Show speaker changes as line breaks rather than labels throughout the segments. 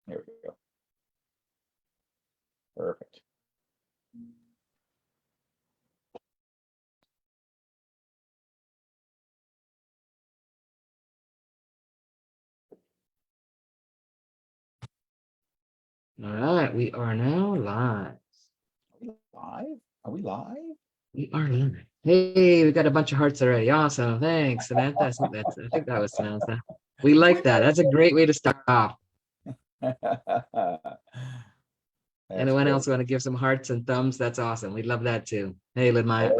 There we go. Perfect.
All right, we are now live.
Are we live? Are we live?
We are live. Hey, we got a bunch of hearts already. Awesome. Thanks, Samantha. I think that was Samantha. We like that. That's a great way to start off. Anyone
great.
else want to give some hearts and thumbs? That's awesome. We'd love that too. Hey, Ledmaya.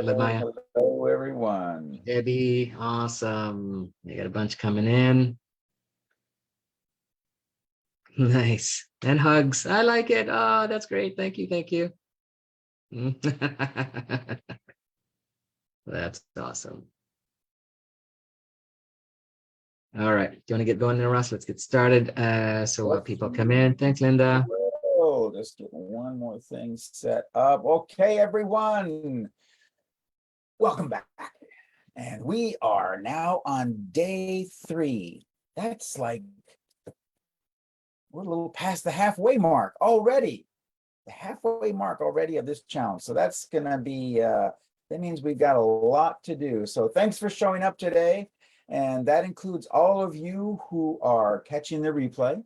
Hello, everyone.
Debbie, awesome. You got a bunch coming in. Nice. And hugs. I like it. Oh, that's great. Thank you. Thank you. That's awesome. All right. Do you want to get going there, Russ? Let's get started. So while people come in. Thanks, Linda.
Oh, just get one more thing set up. Okay, everyone. Welcome back. And we are now on day 3. That's like, we're a little past the halfway mark already. The halfway mark already of this challenge. So that's gonna be, that means we've got a lot to do. So thanks for showing up today. And that includes all of you who are catching the replay.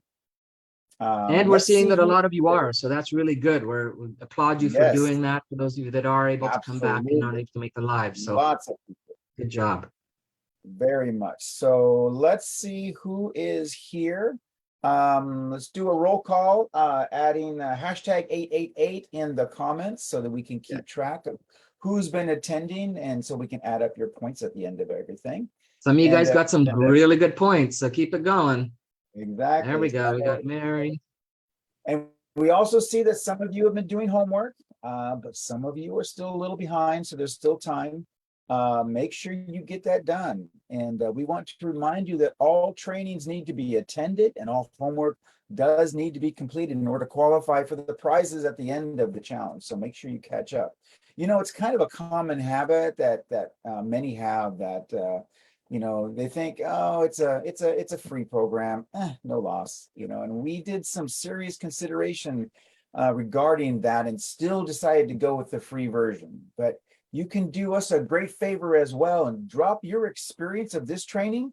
And we're seeing that a lot of you are, so that's really good. We applaud you for doing that. For those of you that are able to come back and not able to make the live, so
lots of people.
Good job.
Very much. So let's see who is here. Let's do a roll call, adding hashtag 888 in the comments so that we can keep track of who's been attending, and so we can add up your points at the end of everything.
Some of you guys got some really good points, so keep it going.
Exactly.
There we go. We got Mary.
And we also see that some of you have been doing homework, but some of you are still a little behind, so there's still time. Make sure you get that done. And we want to remind you that all trainings need to be attended and all homework does need to be completed in order to qualify for the prizes at the end of the challenge. So make sure you catch up. You know, it's kind of a common habit that many have, that you know, they think, oh, it's a free program, no loss, you know. And we did some serious consideration regarding that and still decided to go with the free version. But you can do us a great favor as well and drop your experience of this training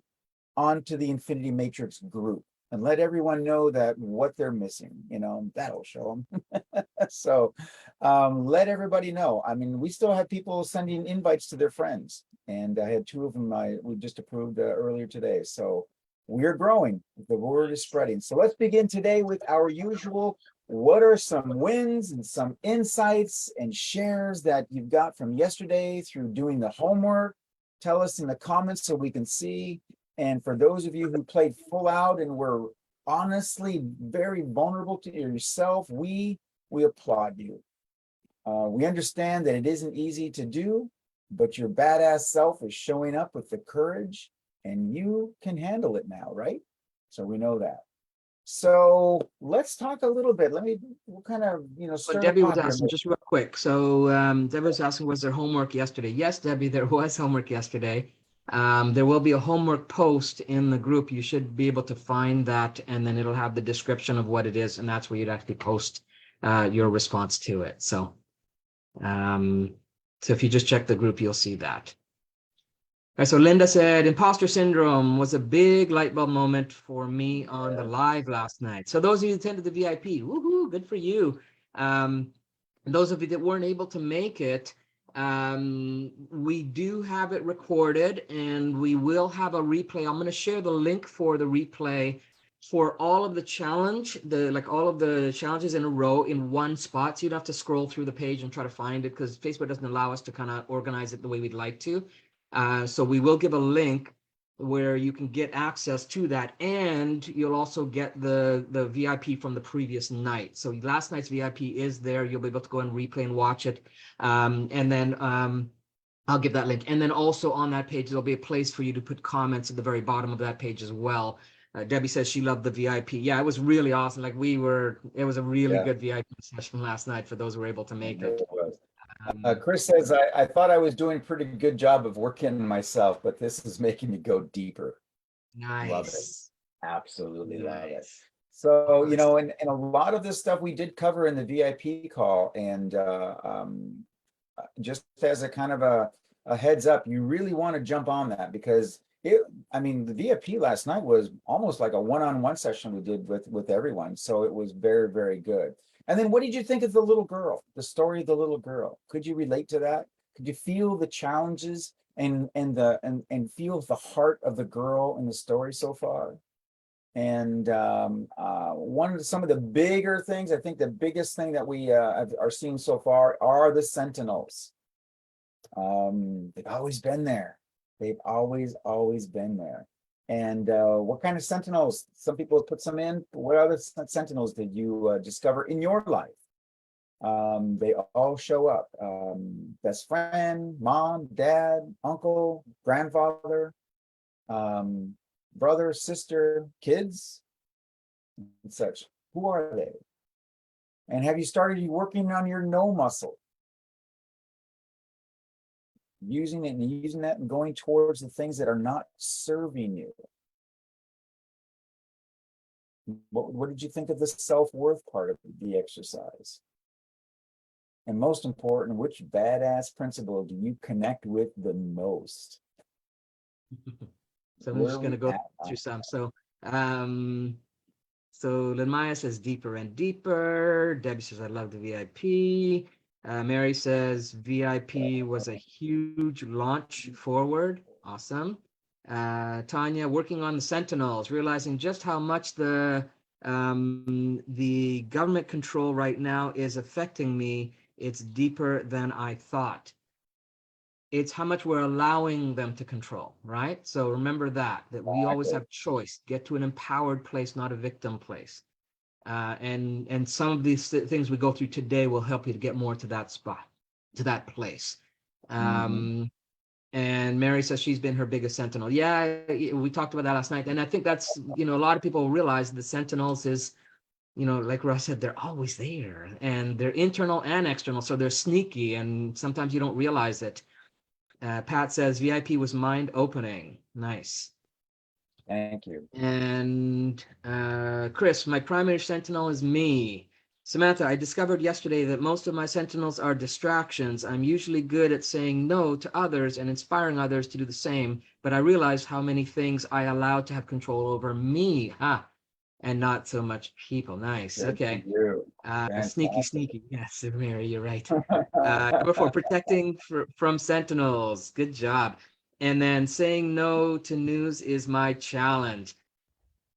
onto the Infinity Matrix group and let everyone know that what they're missing, you know, that'll show them. So let everybody know. I mean, we still have people sending invites to their friends, and I had 2 of them we just approved earlier today. So we're growing, the word is spreading. So let's begin today with our usual, what are some wins and some insights and shares that you've got from yesterday through doing the homework? Tell us in the comments so we can see. And for those of you who played full out and were honestly very vulnerable to yourself, we applaud you. We understand that it isn't easy to do, but your badass self is showing up with the courage, and you can handle it now, right? So we know that. So let's talk a little bit. We'll kind of, you know, start.
Debbie was asking just real quick. So Debbie was asking, was there homework yesterday? Yes, Debbie, there was homework yesterday. There will be a homework post in the group. You should be able to find that, and then it'll have the description of what it is, and that's where you'd actually post your response to it. So, so if you just check the group, you'll see that. All right, so Linda said, imposter syndrome was a big light bulb moment for me on the live last night. So those of you who attended the VIP, woohoo, good for you. Those of you that weren't able to make it, we do have it recorded, and we will have a replay. I'm going to share the link for the replay for all of the challenge, all of the challenges in a row in one spot. So you'd have to scroll through the page and try to find it, because Facebook doesn't allow us to kind of organize it the way we'd like to. So we will give a link where you can get access to that, and you'll also get the VIP from the previous night. So last night's VIP is there. You'll be able to go and replay and watch it. And then I'll give that link. And then also on that page, there'll be a place for you to put comments at the very bottom of that page as well. Debbie says she loved the VIP. Yeah, it was really awesome. It was a really good VIP session last night for those who were able to make it.
Chris says, I thought I was doing a pretty good job of working myself, but this is making me go deeper.
Nice.
Love it. Absolutely love it. So, you know, and a lot of this stuff we did cover in the VIP call, and just as a kind of a heads up, you really want to jump on that, because I mean, the VIP last night was almost like a one-on-one session we did with everyone. So it was very, very good. And then what did you think of the little girl, the story of the little girl? Could you relate to that? Could you feel the challenges and feel the heart of the girl in the story so far? And some of the bigger things, I think the biggest thing that we are seeing so far are the Sentinels. They've always been there. They've always been there. And what kind of Sentinels? Some people have put some in. What other Sentinels did you discover in your life? They all show up. Best friend, mom, dad, uncle, grandfather, brother, sister, kids, and such. Who are they? And have you started working on your no muscle? Using it and using that and going towards the things that are not serving you. What did you think of the self-worth part of the exercise? And most important, which badass principle do you connect with the most?
So I'm just going to go through some. So Lenmaya says deeper and deeper. Debbie says I love the VIP. Mary says VIP was a huge launch forward. Awesome. Tanya, working on the Sentinels, realizing just how much the government control right now is affecting me. It's deeper than I thought. It's how much we're allowing them to control, right? So remember that we always have choice. Get to an empowered place, not a victim place. And some of these things we go through today will help you to get more to that spot, to that place. And Mary says she's been her biggest sentinel. Yeah, we talked about that last night. And I think that's, you know, a lot of people realize the Sentinels is, you know, like Russ said, they're always there, and they're internal and external. So they're sneaky, and sometimes you don't realize it. Pat says VIP was mind opening. Nice.
Thank you.
And Chris, my primary sentinel is me. Samantha, I discovered yesterday that most of my sentinels are distractions. I'm usually good at saying no to others and inspiring others to do the same, but I realized how many things I allowed to have control over me, and not so much people. Nice.
Good
okay. Sneaky. Yes, Mary, you're right. Number 4, protecting from sentinels. Good job. And then saying no to news is my challenge.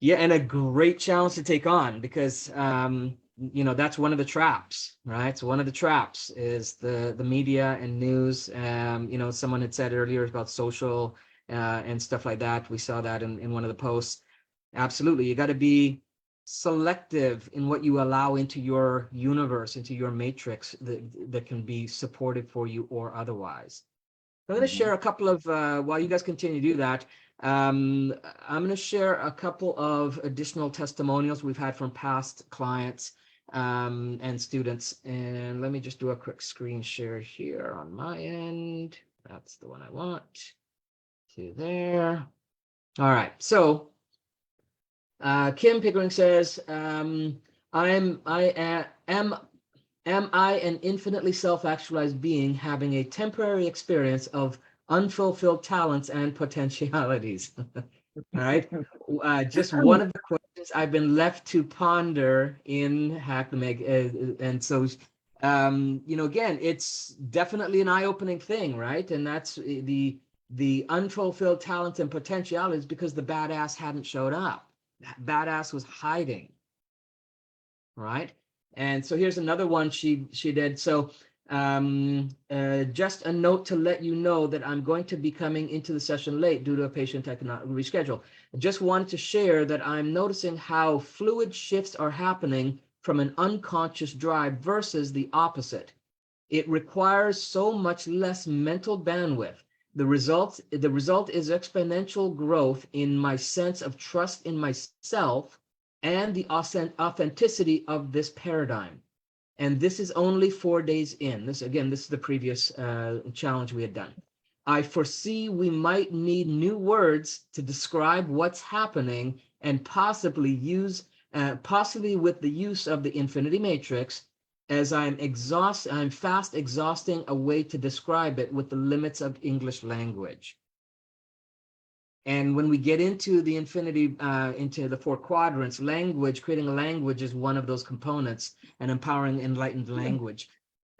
Yeah, and a great challenge to take on, because you know, that's one of the traps, right? So one of the traps is the media and news. You know, someone had said earlier about social and stuff like that. We saw that in one of the posts. Absolutely, you got to be selective in what you allow into your universe, into your matrix that can be supportive for you or otherwise. I'm going to share a couple of, while you guys continue to do that, I'm going to share a couple of additional testimonials we've had from past clients and students. And let me just do a quick screen share here on my end. That's the one I want. To there. All right. So Kim Pickering says, am I an infinitely self-actualized being having a temporary experience of unfulfilled talents and potentialities? All right. Just one of the questions I've been left to ponder in Hack the Meg. And so, you know, again, it's definitely an eye-opening thing, right? And that's the unfulfilled talents and potentialities because the badass hadn't showed up. Badass was hiding, right? And so here's another one she did. So just a note to let you know that I'm going to be coming into the session late due to a patient I cannot reschedule. I just wanted to share that I'm noticing how fluid shifts are happening from an unconscious drive versus the opposite. It requires so much less mental bandwidth. The result is exponential growth in my sense of trust in myself and the authenticity of this paradigm. And this is only 4 days in. This is the previous challenge we had done. I foresee we might need new words to describe what's happening and possibly use possibly with the use of the infinity matrix, as I'm fast exhausting a way to describe it with the limits of English language. And when we get into the infinity, into the 4 quadrants, creating a language is one of those components, an empowering, enlightened language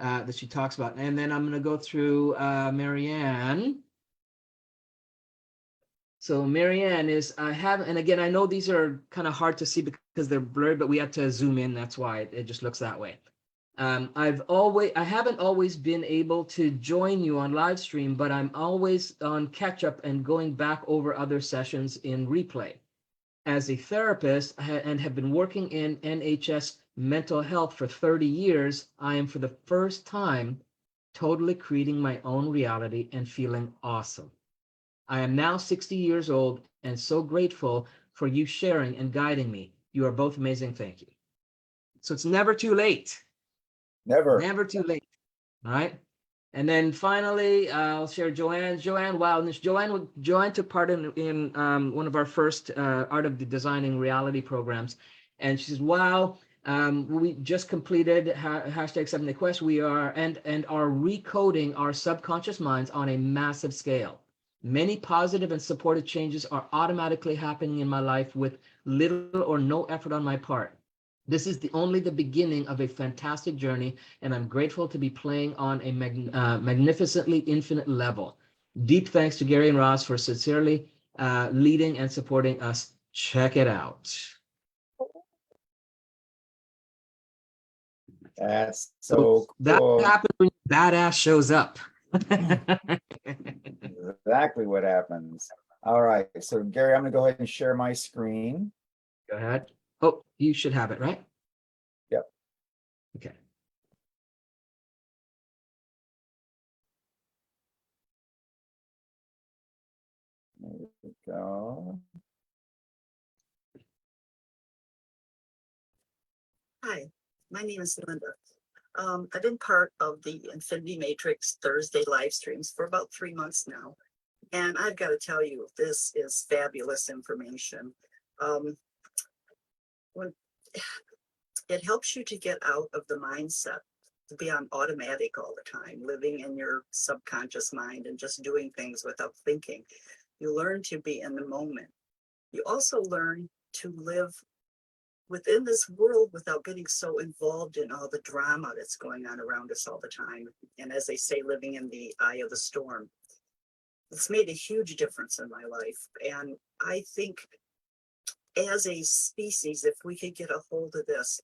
that she talks about. And then I'm going to go through Marianne. So Marianne is, and again, I know these are kind of hard to see because they're blurred, but we had to zoom in. That's why it just looks that way. I haven't always been able to join you on live stream, but I'm always on catch up and going back over other sessions in replay. As a therapist and have been working in NHS mental health for 30 years, I am for the first time totally creating my own reality and feeling awesome. I am now 60 years old and so grateful for you sharing and guiding me. You are both amazing. Thank you. So it's never too late. Never too late. All right. And then finally, I'll share Joanne. Joanne took part in one of our first Art of Designing Reality programs. And she says, wow, we just completed hashtag 7-Day Quest. We are and are recoding our subconscious minds on a massive scale. Many positive and supportive changes are automatically happening in my life with little or no effort on my part. This is only the beginning of a fantastic journey, and I'm grateful to be playing on a magnificently infinite level. Deep thanks to Gary and Ross for sincerely leading and supporting us. Check it out.
That's so cool.
That happens when badass shows up.
Exactly what happens. All right. So Gary, I'm going to go ahead and share my screen.
Go ahead. Oh, you should have it, right?
Yep.
Okay.
There we go.
Hi, my name is Linda. I've been part of the Infinity Matrix Thursday live streams for about 3 months now. And I've got to tell you, this is fabulous information. When it helps you to get out of the mindset to be on automatic all the time, living in your subconscious mind and just doing things without thinking. You learn to be in the moment. You also learn to live within this world without getting so involved in all the drama that's going on around us all the time. And as they say, living in the eye of the storm. It's made a huge difference in my life. And I think as a species, if we could get a hold of this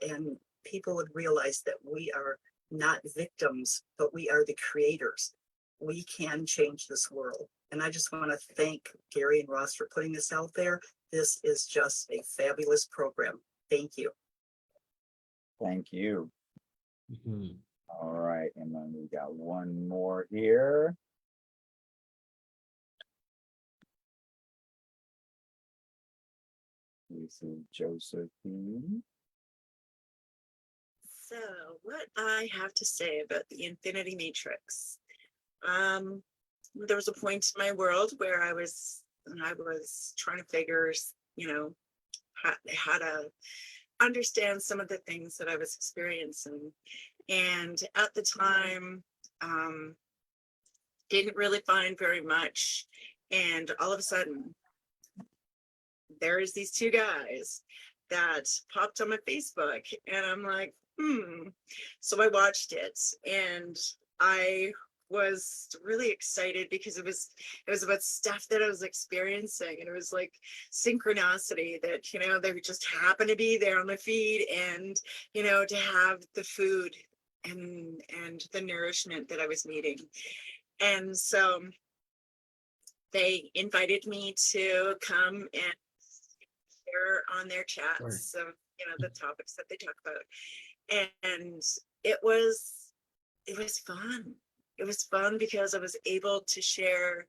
and people would realize that we are not victims, but we are the creators, we can change this world. And I just want to thank Gary and Ross for putting this out there. This is just a fabulous program. Thank you.
Thank you.
Mm-hmm.
All right. And then we got one more here. This is Josephine.
So what I have to say about the Infinity Matrix. There was a point in my world where I was trying to figure, how to understand some of the things that I was experiencing. And at the time, didn't really find very much. And all of a sudden, there's these 2 guys that popped on my Facebook, and I'm like, So I watched it, and I was really excited because it was about stuff that I was experiencing, and it was like synchronicity that, they would just happen to be there on the feed, and, to have the food and the nourishment that I was needing. And so they invited me to come and share on their chats of, the topics that they talk about. And it was fun. It was fun because I was able to share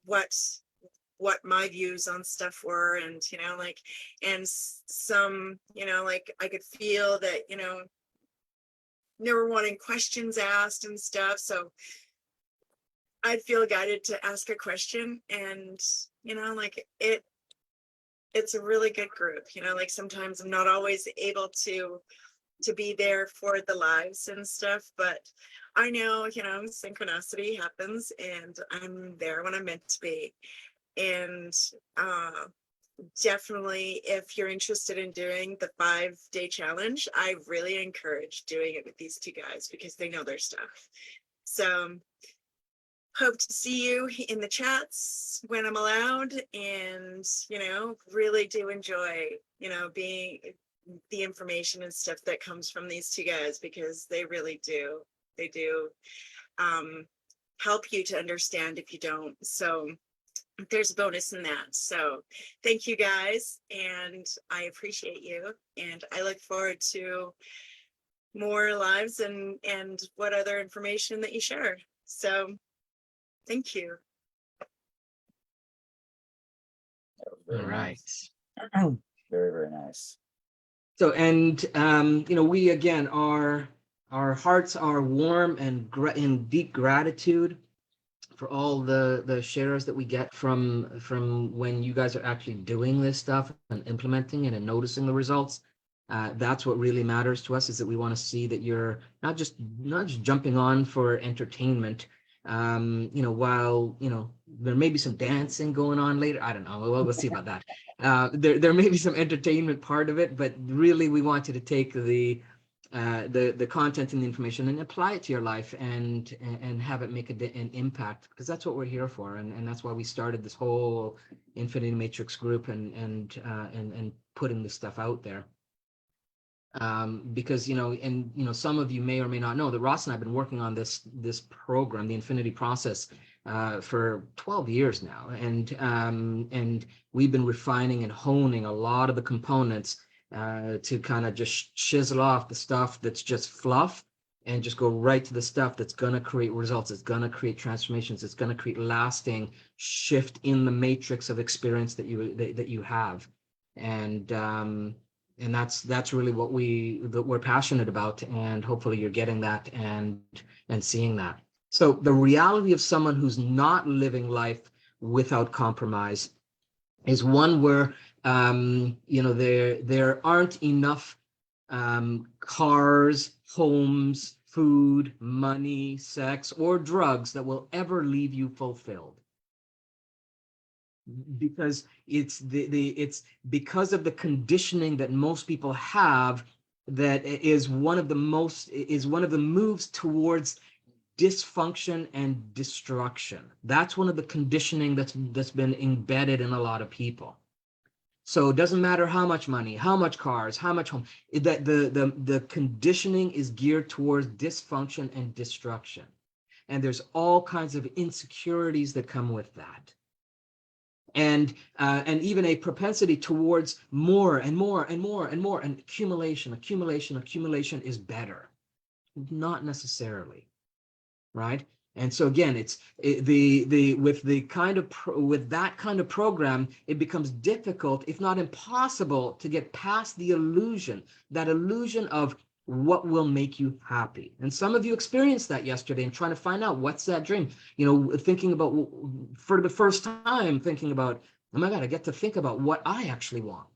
what my views on stuff were, and and some, I could feel that, they were wanting questions asked and stuff, so I'd feel guided to ask a question, and it's a really good group. Like sometimes I'm not always able to be there for the lives and stuff, but I know, synchronicity happens and I'm there when I'm meant to be. And definitely, if you're interested in doing the 5-day challenge, I really encourage doing it with these two guys because they know their stuff. So hope to see you in the chats when I'm allowed, and really do enjoy being the information and stuff that comes from these two guys, because they really do help you to understand if you don't. So there's a bonus in that. So thank you guys, and I appreciate you, and I look forward to more lives and what other information that you share. So thank you.
That was
All
very
right.
nice. Very, very nice.
So, and we again our hearts are warm and in deep gratitude for all the shares that we get from when you guys are actually doing this stuff and implementing it and noticing the results. That's what really matters to us, is that we want to see that you're not just jumping on for entertainment. While there may be some dancing going on later, I don't know. We'll see about that. There may be some entertainment part of it, but really we want you to take the content and the information and apply it to your life and have it make an impact, because that's what we're here for, and that's why we started this whole Infinity Matrix group and putting this stuff out there. Because some of you may or may not know that Ross and I have been working on this program, the Infinity Process, for 12 years now, and we've been refining and honing a lot of the components to kind of just chisel off the stuff that's just fluff and just go right to the stuff that's going to create results. It's going to create transformations. It's going to create lasting shift in the matrix of experience that you have, and that's really what we're passionate about, and hopefully you're getting that and seeing that. So the reality of someone who's not living life without compromise is one where there aren't enough cars, homes, food, money, sex, or drugs that will ever leave you fulfilled. Because it's because of the conditioning that most people have, that is one of the moves towards dysfunction and destruction. That's one of the conditioning that's been embedded in a lot of people. So it doesn't matter how much money, how much cars, how much home, that the conditioning is geared towards dysfunction and destruction. And there's all kinds of insecurities that come with that. And even a propensity towards more and more and more and more, and accumulation is better. Not necessarily, right? And so again, with that kind of program, it becomes difficult, if not impossible, to get past the illusion of what will make you happy. And some of you experienced that yesterday and trying to find out what's that dream, thinking about, for the first time, thinking about, oh my God, I get to think about what I actually want,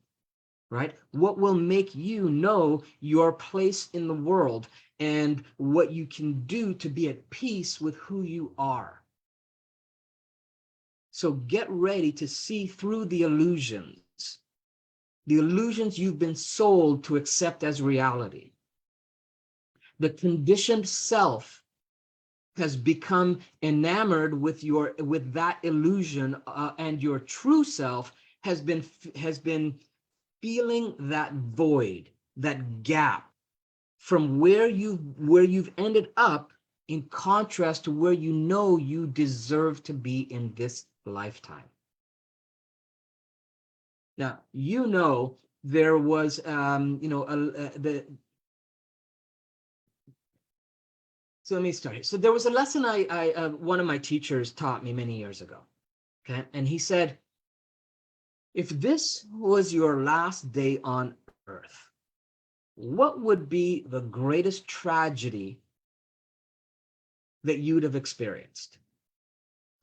right? What will make you know your place in the world and what you can do to be at peace with who you are. So get ready to see through the illusions you've been sold to accept as reality. The conditioned self has become enamored with that illusion, and your true self has been feeling that void, that gap from where you've ended up, in contrast to where you deserve to be in this lifetime. Now, there was so let me start here. So there was a lesson one of my teachers taught me many years ago. Okay. And he said, if this was your last day on earth, what would be the greatest tragedy that you'd have experienced?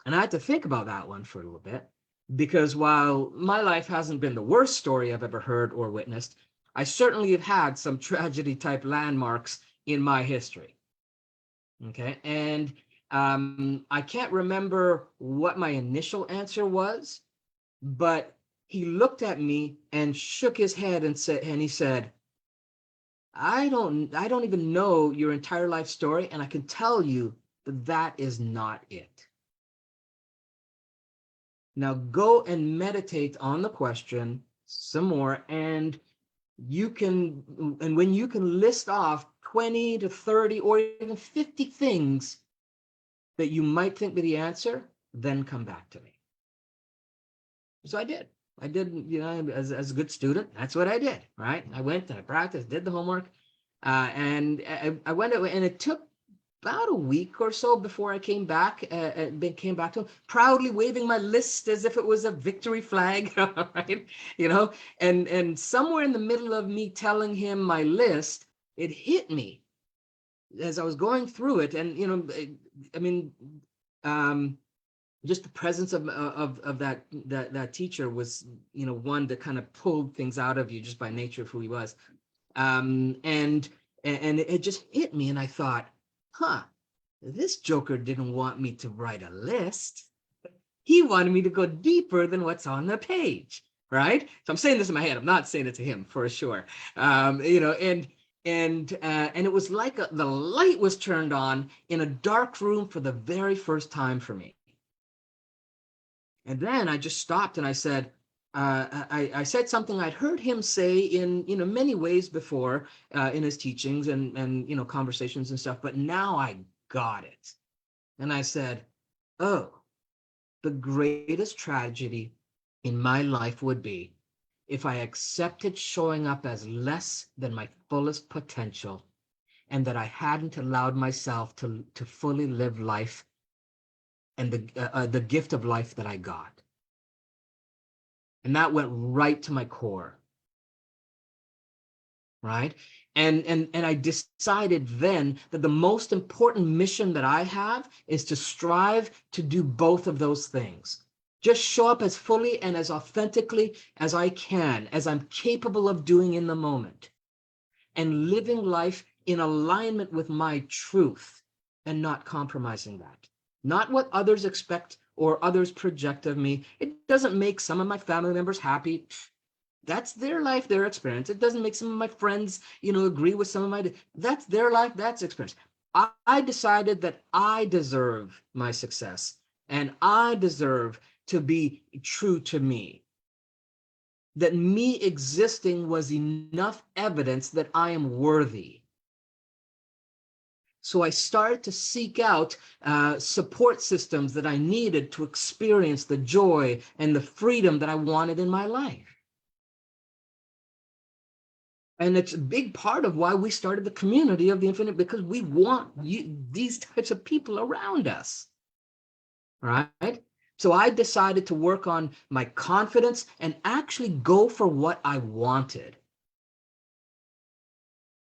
And I had to think about that one for a little bit, Because while my life hasn't been the worst story I've ever heard or witnessed, I certainly have had some tragedy type landmarks in my history. Okay. And I can't remember what my initial answer was, but he looked at me and shook his head and he said, I don't even know your entire life story, and I can tell you that that is not it. Now go and meditate on the question some more, and when you can list off 20 to 30 or even 50 things that you might think be the answer, then come back to me. So I did, as a good student, that's what I did, right? I went and I practiced, did the homework, and I went away, and it took about a week or so before I came back to him, proudly waving my list as if it was a victory flag, right? And somewhere in the middle of me telling him my list, it hit me as I was going through it. And, just the presence of that teacher was, one that kind of pulled things out of you just by nature of who he was. And it just hit me, and I thought, this joker didn't want me to write a list. He wanted me to go deeper than what's on the page, right? So I'm saying this in my head. I'm not saying it to him for sure. And it was like the light was turned on in a dark room for the very first time for me. And then I just stopped and I said, I said something I'd heard him say in many ways before in his teachings and conversations and stuff, but now I got it. And I said, oh, the greatest tragedy in my life would be if I accepted showing up as less than my fullest potential, and that I hadn't allowed myself to fully live life and the gift of life that I got. And that went right to my core, right? And I decided then that the most important mission that I have is to strive to do both of those things. Just show up as fully and as authentically as I can, as I'm capable of doing in the moment, and living life in alignment with my truth and not compromising that. Not what others expect or others project of me. It doesn't make some of my family members happy. That's their life, their experience. It doesn't make some of my friends, agree with some of my, that's their life, that's experience. I decided that I deserve my success, and I deserve to be true to me. That me existing was enough evidence that I am worthy. So I started to seek out support systems that I needed to experience the joy and the freedom that I wanted in my life. And it's a big part of why we started the community of the infinite, because we want these types of people around us, right? So I decided to work on my confidence and actually go for what I wanted.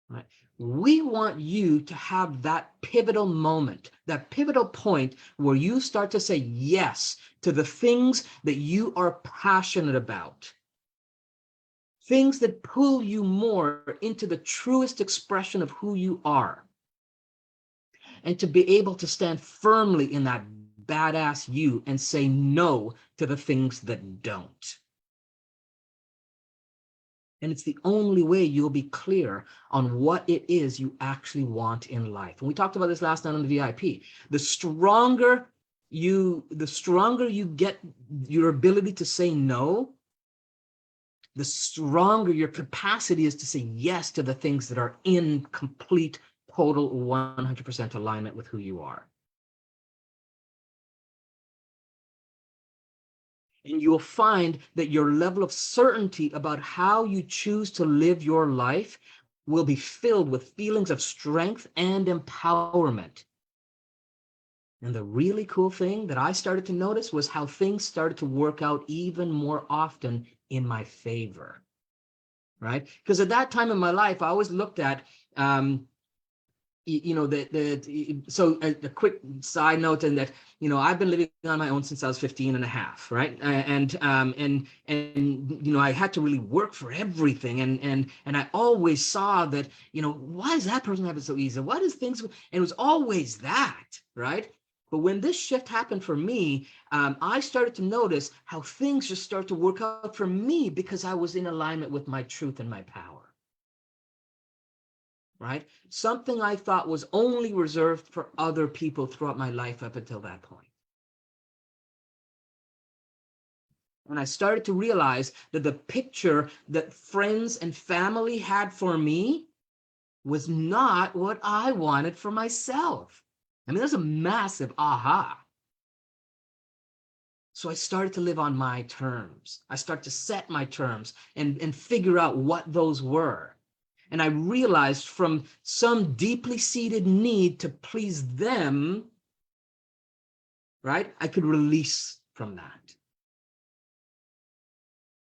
Right? We want you to have that pivotal moment, that pivotal point where you start to say yes to the things that you are passionate about. Things that pull you more into the truest expression of who you are. And to be able to stand firmly in that badass you and say no to the things that don't. And it's the only way you'll be clear on what it is you actually want in life. And we talked about this last night on the VIP. The stronger you get your ability to say no, the stronger your capacity is to say yes to the things that are in complete, total, 100% alignment with who you are. And you'll find that your level of certainty about how you choose to live your life will be filled with feelings of strength and empowerment. And the really cool thing that I started to notice was how things started to work out even more often in my favor, right? Because at that time in my life, I always looked at so a quick side note, and that, I've been living on my own since I was 15 and a half, right? And I had to really work for everything. And I always saw that, why is that person having it so easy? What is things? And it was always that, right? But when this shift happened for me, I started to notice how things just start to work out for me because I was in alignment with my truth and my power. Right? Something I thought was only reserved for other people throughout my life up until that point. And I started to realize that the picture that friends and family had for me was not what I wanted for myself. I mean, that's a massive aha. So I started to live on my terms. I started to set my terms and figure out what those were. And I realized from some deeply seated need to please them, right, I could release from that.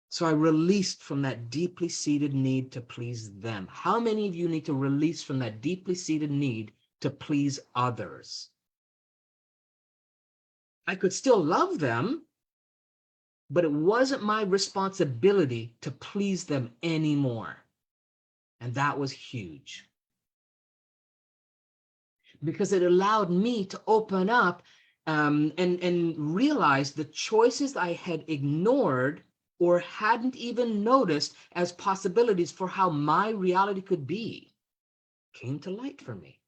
So I released from that deeply seated need to please them. How many of you need to release from that deeply seated need to please others? I could still love them, but it wasn't my responsibility to please them anymore. And that was huge. Because it allowed me to open up and realize the choices I had ignored or hadn't even noticed as possibilities for how my reality could be came to light for me.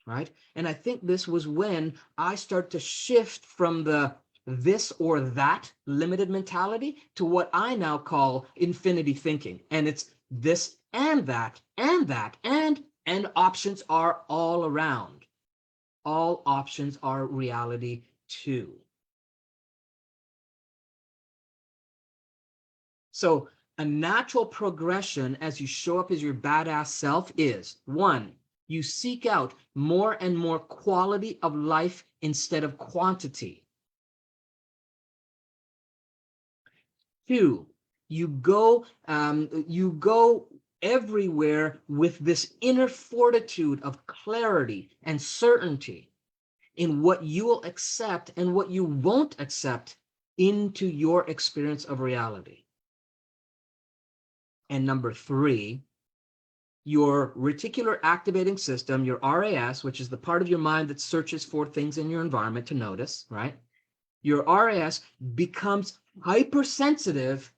Right? And I think this was when I started to shift from the this or that limited mentality to what I now call infinity thinking. And it's this and that and that and options are all around. All options are reality too. So a natural progression as you show up as your badass self is, 1, you seek out more and more quality of life instead of quantity. 2, you go everywhere with this inner fortitude of clarity and certainty in what you will accept and what you won't accept into your experience of reality. And number 3, your reticular activating system, your RAS, which is the part of your mind that searches for things in your environment to notice, right? Your RAS becomes hypersensitive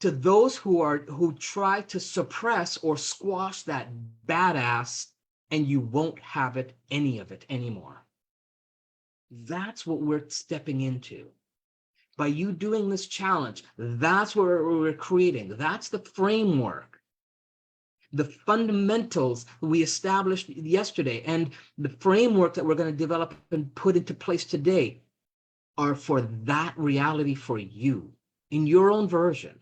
to those who try to suppress or squash that badass, and you won't have any of it anymore. That's what we're stepping into. By you doing this challenge, that's what we're creating. That's the framework. The fundamentals we established yesterday and the framework that we're going to develop and put into place today are for that reality for you in your own version.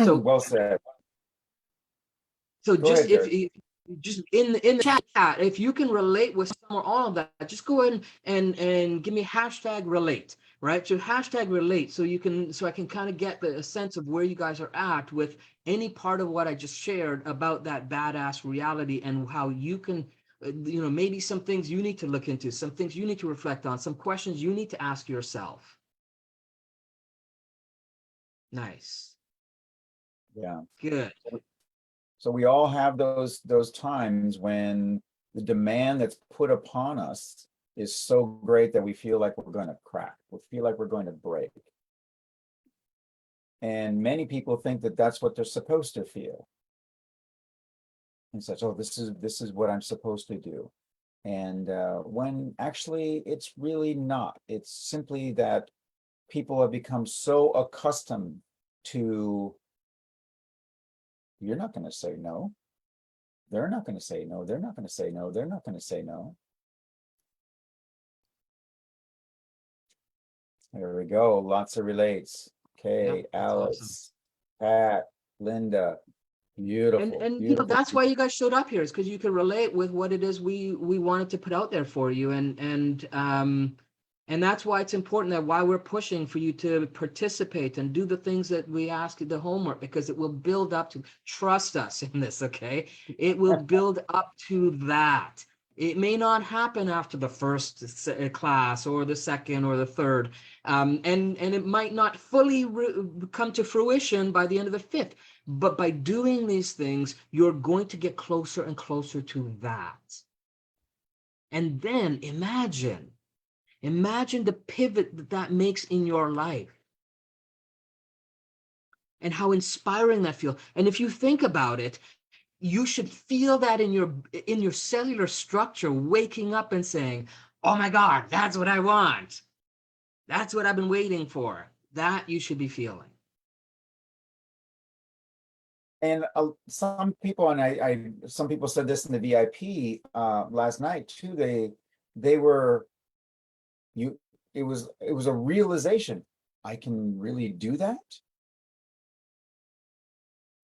So
well said.
So
Go
just
ahead,
if just in the chat, if you can relate with some or all of that, just go ahead and give me hashtag relate, right? So hashtag relate, so I can kind of get a sense of where you guys are at with any part of what I just shared about that badass reality and how you can, maybe some things you need to look into, some things you need to reflect on, some questions you need to ask yourself. Nice.
Yeah.
Good.
So we all have those times when the demand that's put upon us is so great that we feel like we're going to crack. We feel like we're going to break. And many people think that that's what they're supposed to feel. And such, oh, this is what I'm supposed to do. And when actually it's really not. It's simply that people have become so accustomed to, you're not going to say no. They're not going to say no. They're not going to say no. They're not going to say no. There we go. Lots of relates. Okay,
Yeah,
Alice, awesome. Pat, Linda. Beautiful.
And
beautiful.
That's why you guys showed up here, is because you can relate with what it is we wanted to put out there for you. And And that's why it's important that why we're pushing for you to participate and do the things that we ask you, the homework, because it will build up to, trust us in this, okay? It will build up to that. It may not happen after the first class or the second or the third. And it might not fully come to fruition by the end of the fifth. But by doing these things, you're going to get closer and closer to that. And then imagine the pivot that that makes in your life and how inspiring that feels. And if you think about it, you should feel that in your cellular structure, waking up and saying, oh my God, that's what I want. That's what I've been waiting for. That you should be feeling.
And some people, and some people said this in the VIP last night too. They were, it was a realization. I can really do that.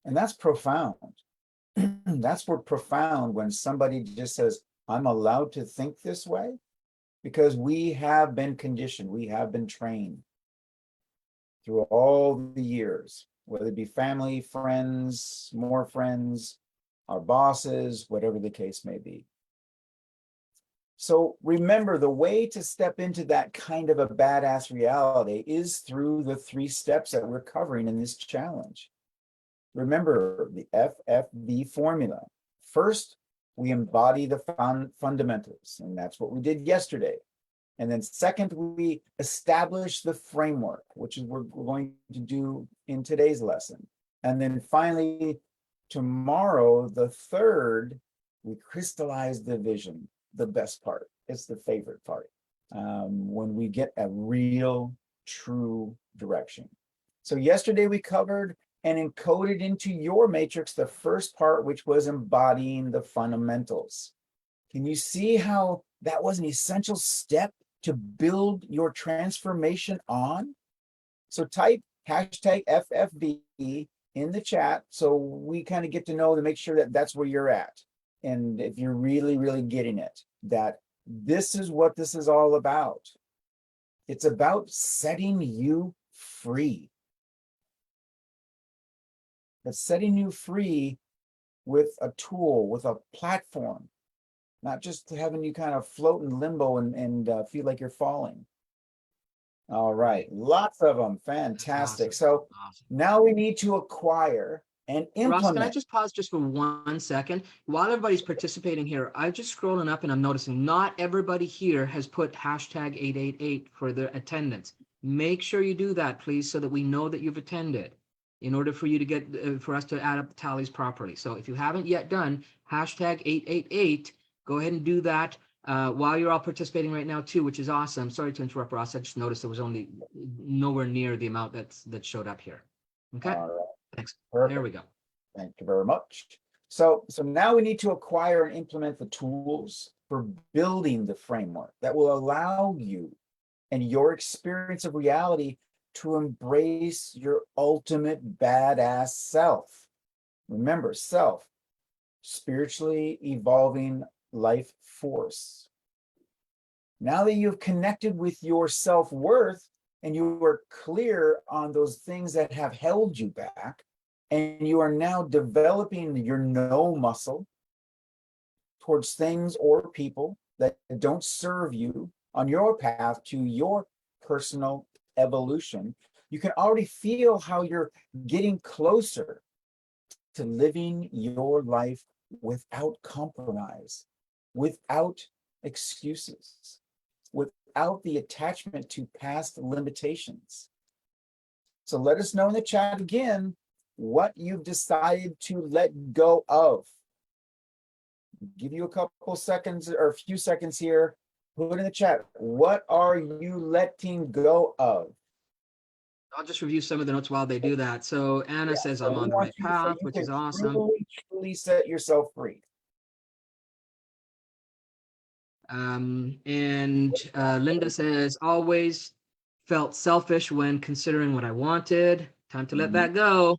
And that's profound. That's where profound when somebody just says, I'm allowed to think this way, because we have been conditioned, we have been trained through all the years, whether it be family, friends, more friends, our bosses, whatever the case may be. So remember, the way to step into that kind of a badass reality is through the 3 steps that we're covering in this challenge. Remember the FFV formula. First, we embody the fundamentals, and that's what we did yesterday. And then second, we establish the framework, which is what we're going to do in today's lesson. And then finally, tomorrow, the third, we crystallize the vision, the best part. It's the favorite part, when we get a real, true direction. So yesterday we covered and encoded into your matrix the first part, which was embodying the fundamentals. Can you see how that was an essential step to build your transformation on? So type hashtag FFV in the chat so we kind of get to know, to make sure that that's where you're at. And if you're really, really getting it, that this is what this is all about. It's about setting you free. That's setting you free with a tool, with a platform, not just having you kind of float in limbo and feel like you're falling. All right, lots of them, fantastic.
Awesome.
So
Awesome.
now we need to acquire and implement.
Ross, can I just pause just for 1 second? While everybody's participating here, I'm just scrolling up and I'm noticing not everybody here has put hashtag 888 for their attendance. Make sure you do that, please, so that we know that you've attended, in order for you to get, for us to add up the tallies properly. So if you haven't yet done hashtag 888, go ahead and do that while you're all participating right now too, which is awesome. Sorry to interrupt, Ross. I just noticed there was only nowhere near the amount that showed up here. Okay,
All right.
thanks.
Perfect.
There we go.
Thank you very much. So now we need to acquire and implement the tools for building the framework that will allow you and your experience of reality to embrace your ultimate badass self. Remember, self, spiritually evolving life force. Now that you've connected with your self-worth and you are clear on those things that have held you back, and you are now developing your no muscle towards things or people that don't serve you on your path to your personal evolution, you can already feel how you're getting closer to living your life without compromise, without excuses, without the attachment to past limitations. So let us know in the chat again what you've decided to let go of. Give you a couple seconds or a few seconds here. Put in the chat, what are you letting go of?
I'll just review some of the notes while they do that. So Anna says
So
I'm
we
on the
want
right
you so
path,
you
which
can
is awesome.
truly set yourself free.
Linda says, always felt selfish when considering what I wanted. Time to let that go.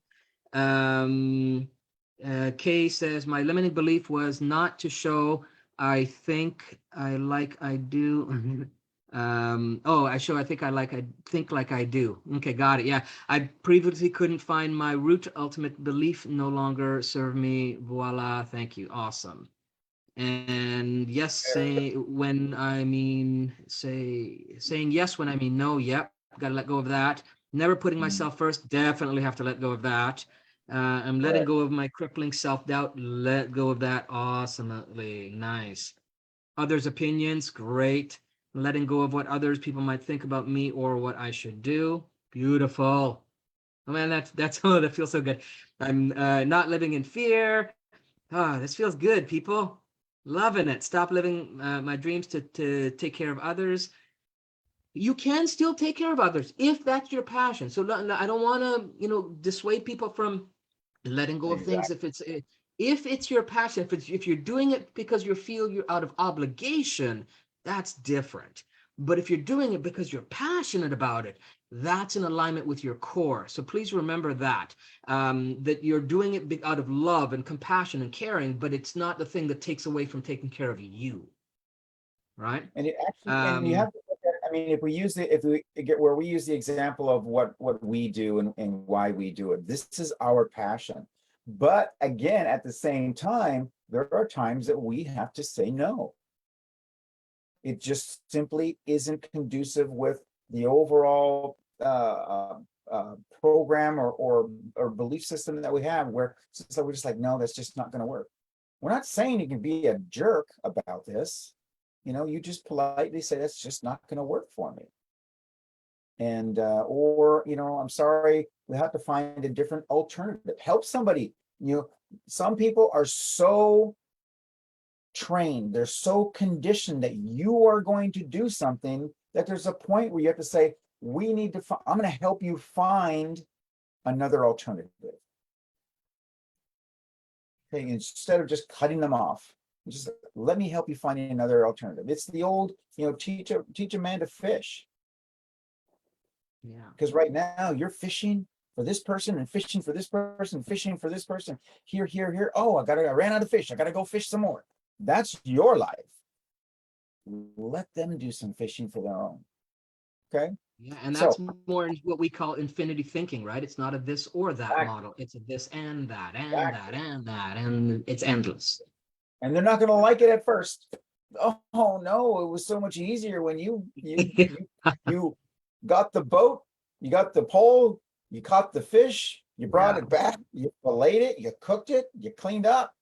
Kay says, my limiting belief was not to show I think I like I do. I think like I do. Okay, got it. Yeah. I previously couldn't find my root ultimate belief no longer serve me. Voila. Thank you. Awesome. And yes, saying yes when I mean no. Yep. Got to let go of that. Never putting myself first. Definitely have to let go of that. I'm letting
Correct.
go of my crippling self-doubt. Let go of that. Awesomely. Nice. Others' opinions. Great. Letting go of what others people might think about me or what I should do. Beautiful. Oh man, that's oh, that feels so good. I'm not living in fear. Ah, this feels good, people. Loving it. Stop living my dreams to take care of others. You can still take care of others if that's your passion. So I don't want to, dissuade people from letting go of things
Exactly.
if it's your passion. If you're doing it because you feel you're out of obligation, that's different. But if you're doing it because you're passionate about it, that's in alignment with your core. So please remember that that you're doing it out of love and compassion and caring, but it's not the thing that takes away from taking care of you, right?
And it actually, and you
um
have to look at, I mean, if we get where we use the example of what we do and why we do it, this is our passion. But again, at the same time, there are times that we have to say no. It just simply isn't conducive with the overall program or belief system that we have, where so we're just like, no, that's just not going to work. We're not saying you can be a jerk about this. You just politely say that's just not going to work for me. And or I'm sorry, we have to find a different alternative. Help somebody. Some people are so trained, they're so conditioned that you are going to do something that there's a point where you have to say, I'm going to help you find another alternative. Okay, instead of just cutting them off, just let me help you find another alternative. It's the old, teach a man to fish.
yeah.
Because right now you're fishing for this person and fishing for this person, fishing for this person, here. Oh, I ran out of fish. I gotta go fish some more. That's your life. Let them do some fishing for their own. Okay.
Yeah, and
So
that's more in what we call infinity thinking, right? It's not a this or that model. It's a this and that and that and that, and it's endless.
and they're not gonna like it at first. Oh no, it was so much easier when you got the boat, you got the pole, you caught the fish, you brought
Yeah,
it back, you filleted it, you cooked it, you cleaned up.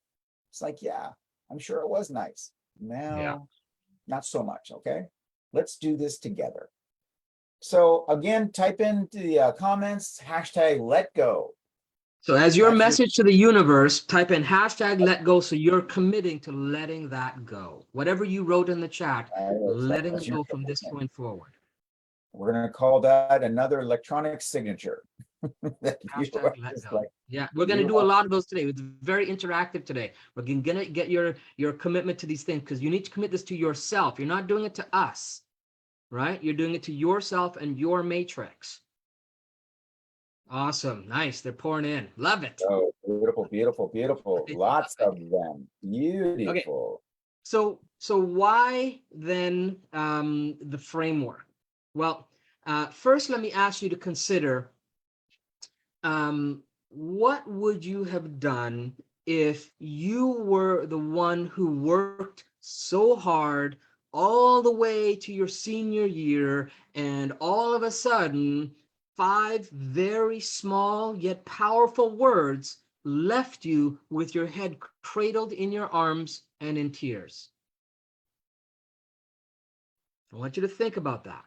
It's like, yeah, I'm sure it was nice.
yeah.
Now, not so much. Okay. Let's do this together. So again, type into the comments, #letgo.
So as your
That's your,
message to the universe, type in #let go. So you're committing to letting that go. Whatever you wrote in the chat, letting
that's
it
your
go from this
commitment.
point forward.
We're going to call that another electronic signature. That you are
#let
just
go.
like,
Yeah, we're going to
you
do a
are,
lot of those today. It's very interactive today. We're going to get your commitment to these things because you need to commit this to yourself. You're not doing it to us, right? You're doing it to yourself and your matrix. Awesome. Nice. They're pouring in. Love it.
oh, beautiful. Lots of them.
Okay.
Beautiful.
So why then the framework? Well, first let me ask you to consider what would you have done if you were the one who worked so hard all the way to your senior year, and all of a sudden 5 very small yet powerful words left you with your head cradled in your arms and in tears? I want you to think about that.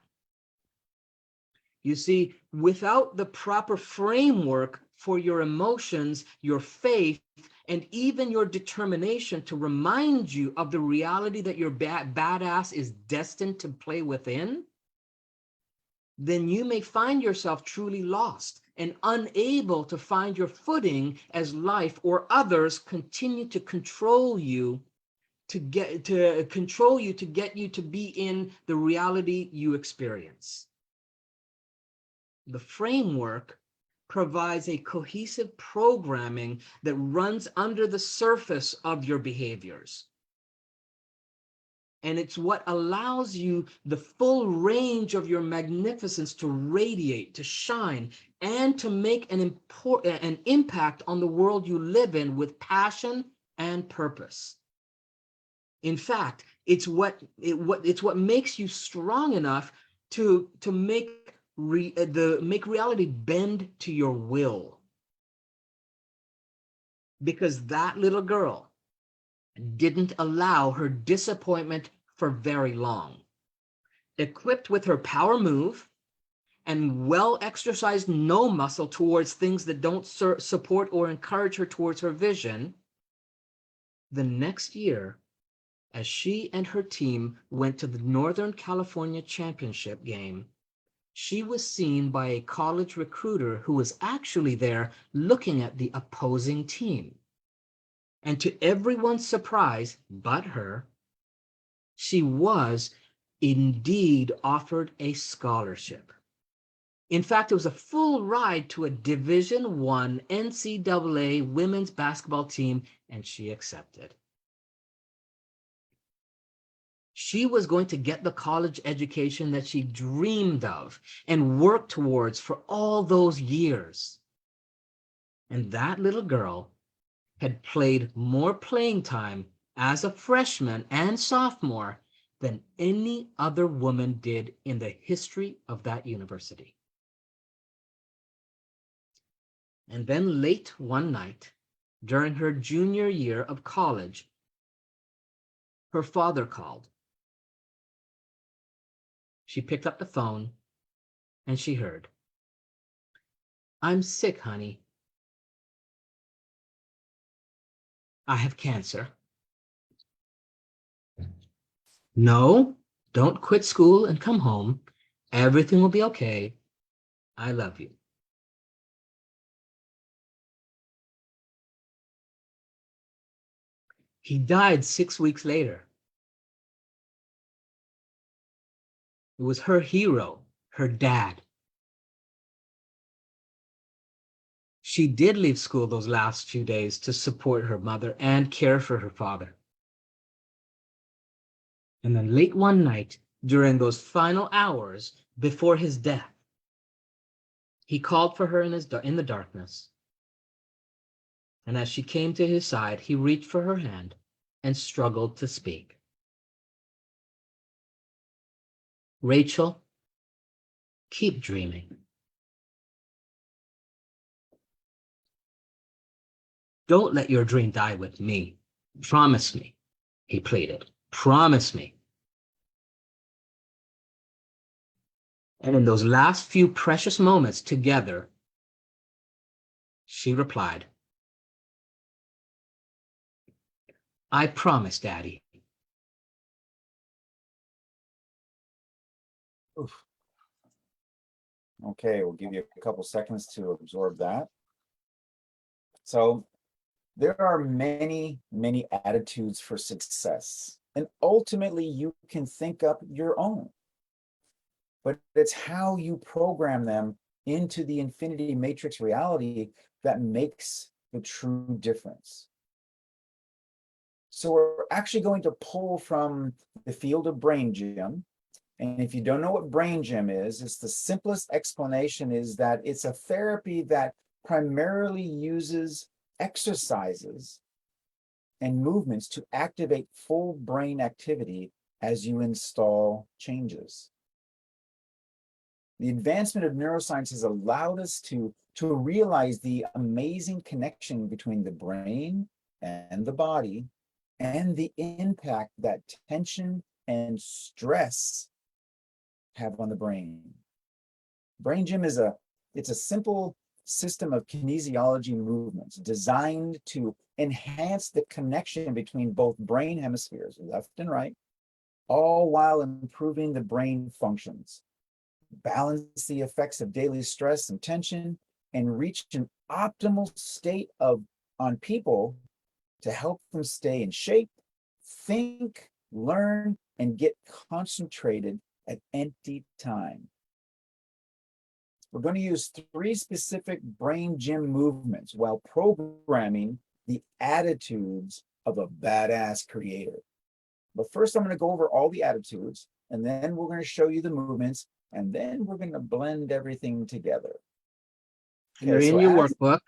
You see, without the proper framework for your emotions, your faith, and even your determination to remind you of the reality that your badass is destined to play within, then you may find yourself truly lost and unable to find your footing as life or others continue to control you to get you to be in the reality you experience. The framework provides a cohesive programming that runs under the surface of your behaviors. And it's what allows you the full range of your magnificence to radiate, to shine, and to make an impact on the world you live in with passion and purpose. In fact, it's what makes you strong enough to make reality bend to your will. Because that little girl didn't allow her disappointment for very long. Equipped with her power move and well-exercised no muscle towards things that don't support or encourage her towards her vision, the next year, as she and her team went to the Northern California Championship game, she was seen by a college recruiter who was actually there looking at the opposing team. And to everyone's surprise but her, she was indeed offered a scholarship. In fact, it was a full ride to a Division I NCAA women's basketball team, and she accepted. She was going to get the college education that she dreamed of and worked towards for all those years. And that little girl had played more playing time as a freshman and sophomore than any other woman did in the history of that university. And then late one night, during her junior year of college, her father called. She picked up the phone and she heard, "I'm sick, honey. I have cancer." "No, don't quit school and come home. Everything will be okay. I love you." He died 6 weeks later. It was her hero, her dad. She did leave school those last few days to support her mother and care for her father. And then late one night, during those final hours before his death, he called for her in the darkness. And as she came to his side, he reached for her hand and struggled to speak. "Rachel, keep dreaming. Don't let your dream die with me. Promise me," he pleaded. "Promise me." And in those last few precious moments together, she replied, "I promise, Daddy."
Oof. Okay, we'll give you a couple seconds to absorb that. So there are many, many attitudes for success, and ultimately you can think up your own. But it's how you program them into the infinity matrix reality that makes the true difference. So we're actually going to pull from the field of Brain Gym. And if you don't know what Brain Gym is, it's the simplest explanation is that it's a therapy that primarily uses exercises and movements to activate full brain activity as you install changes. The advancement of neuroscience has allowed us to realize the amazing connection between the brain and the body and the impact that tension and stress have on the brain. Brain Gym is a simple system of kinesiology movements designed to enhance the connection between both brain hemispheres, left and right, all while improving the brain functions, balance the effects of daily stress and tension, and reach an optimal state on people to help them stay in shape, think, learn, and get concentrated at empty time. We're going to use 3 specific Brain Gym movements while programming the attitudes of a badass creator. But first, I'm going to go over all the attitudes, and then we're going to show you the movements, and then we're going to blend everything together.
They're
Okay,
in
so
your
as
workbook.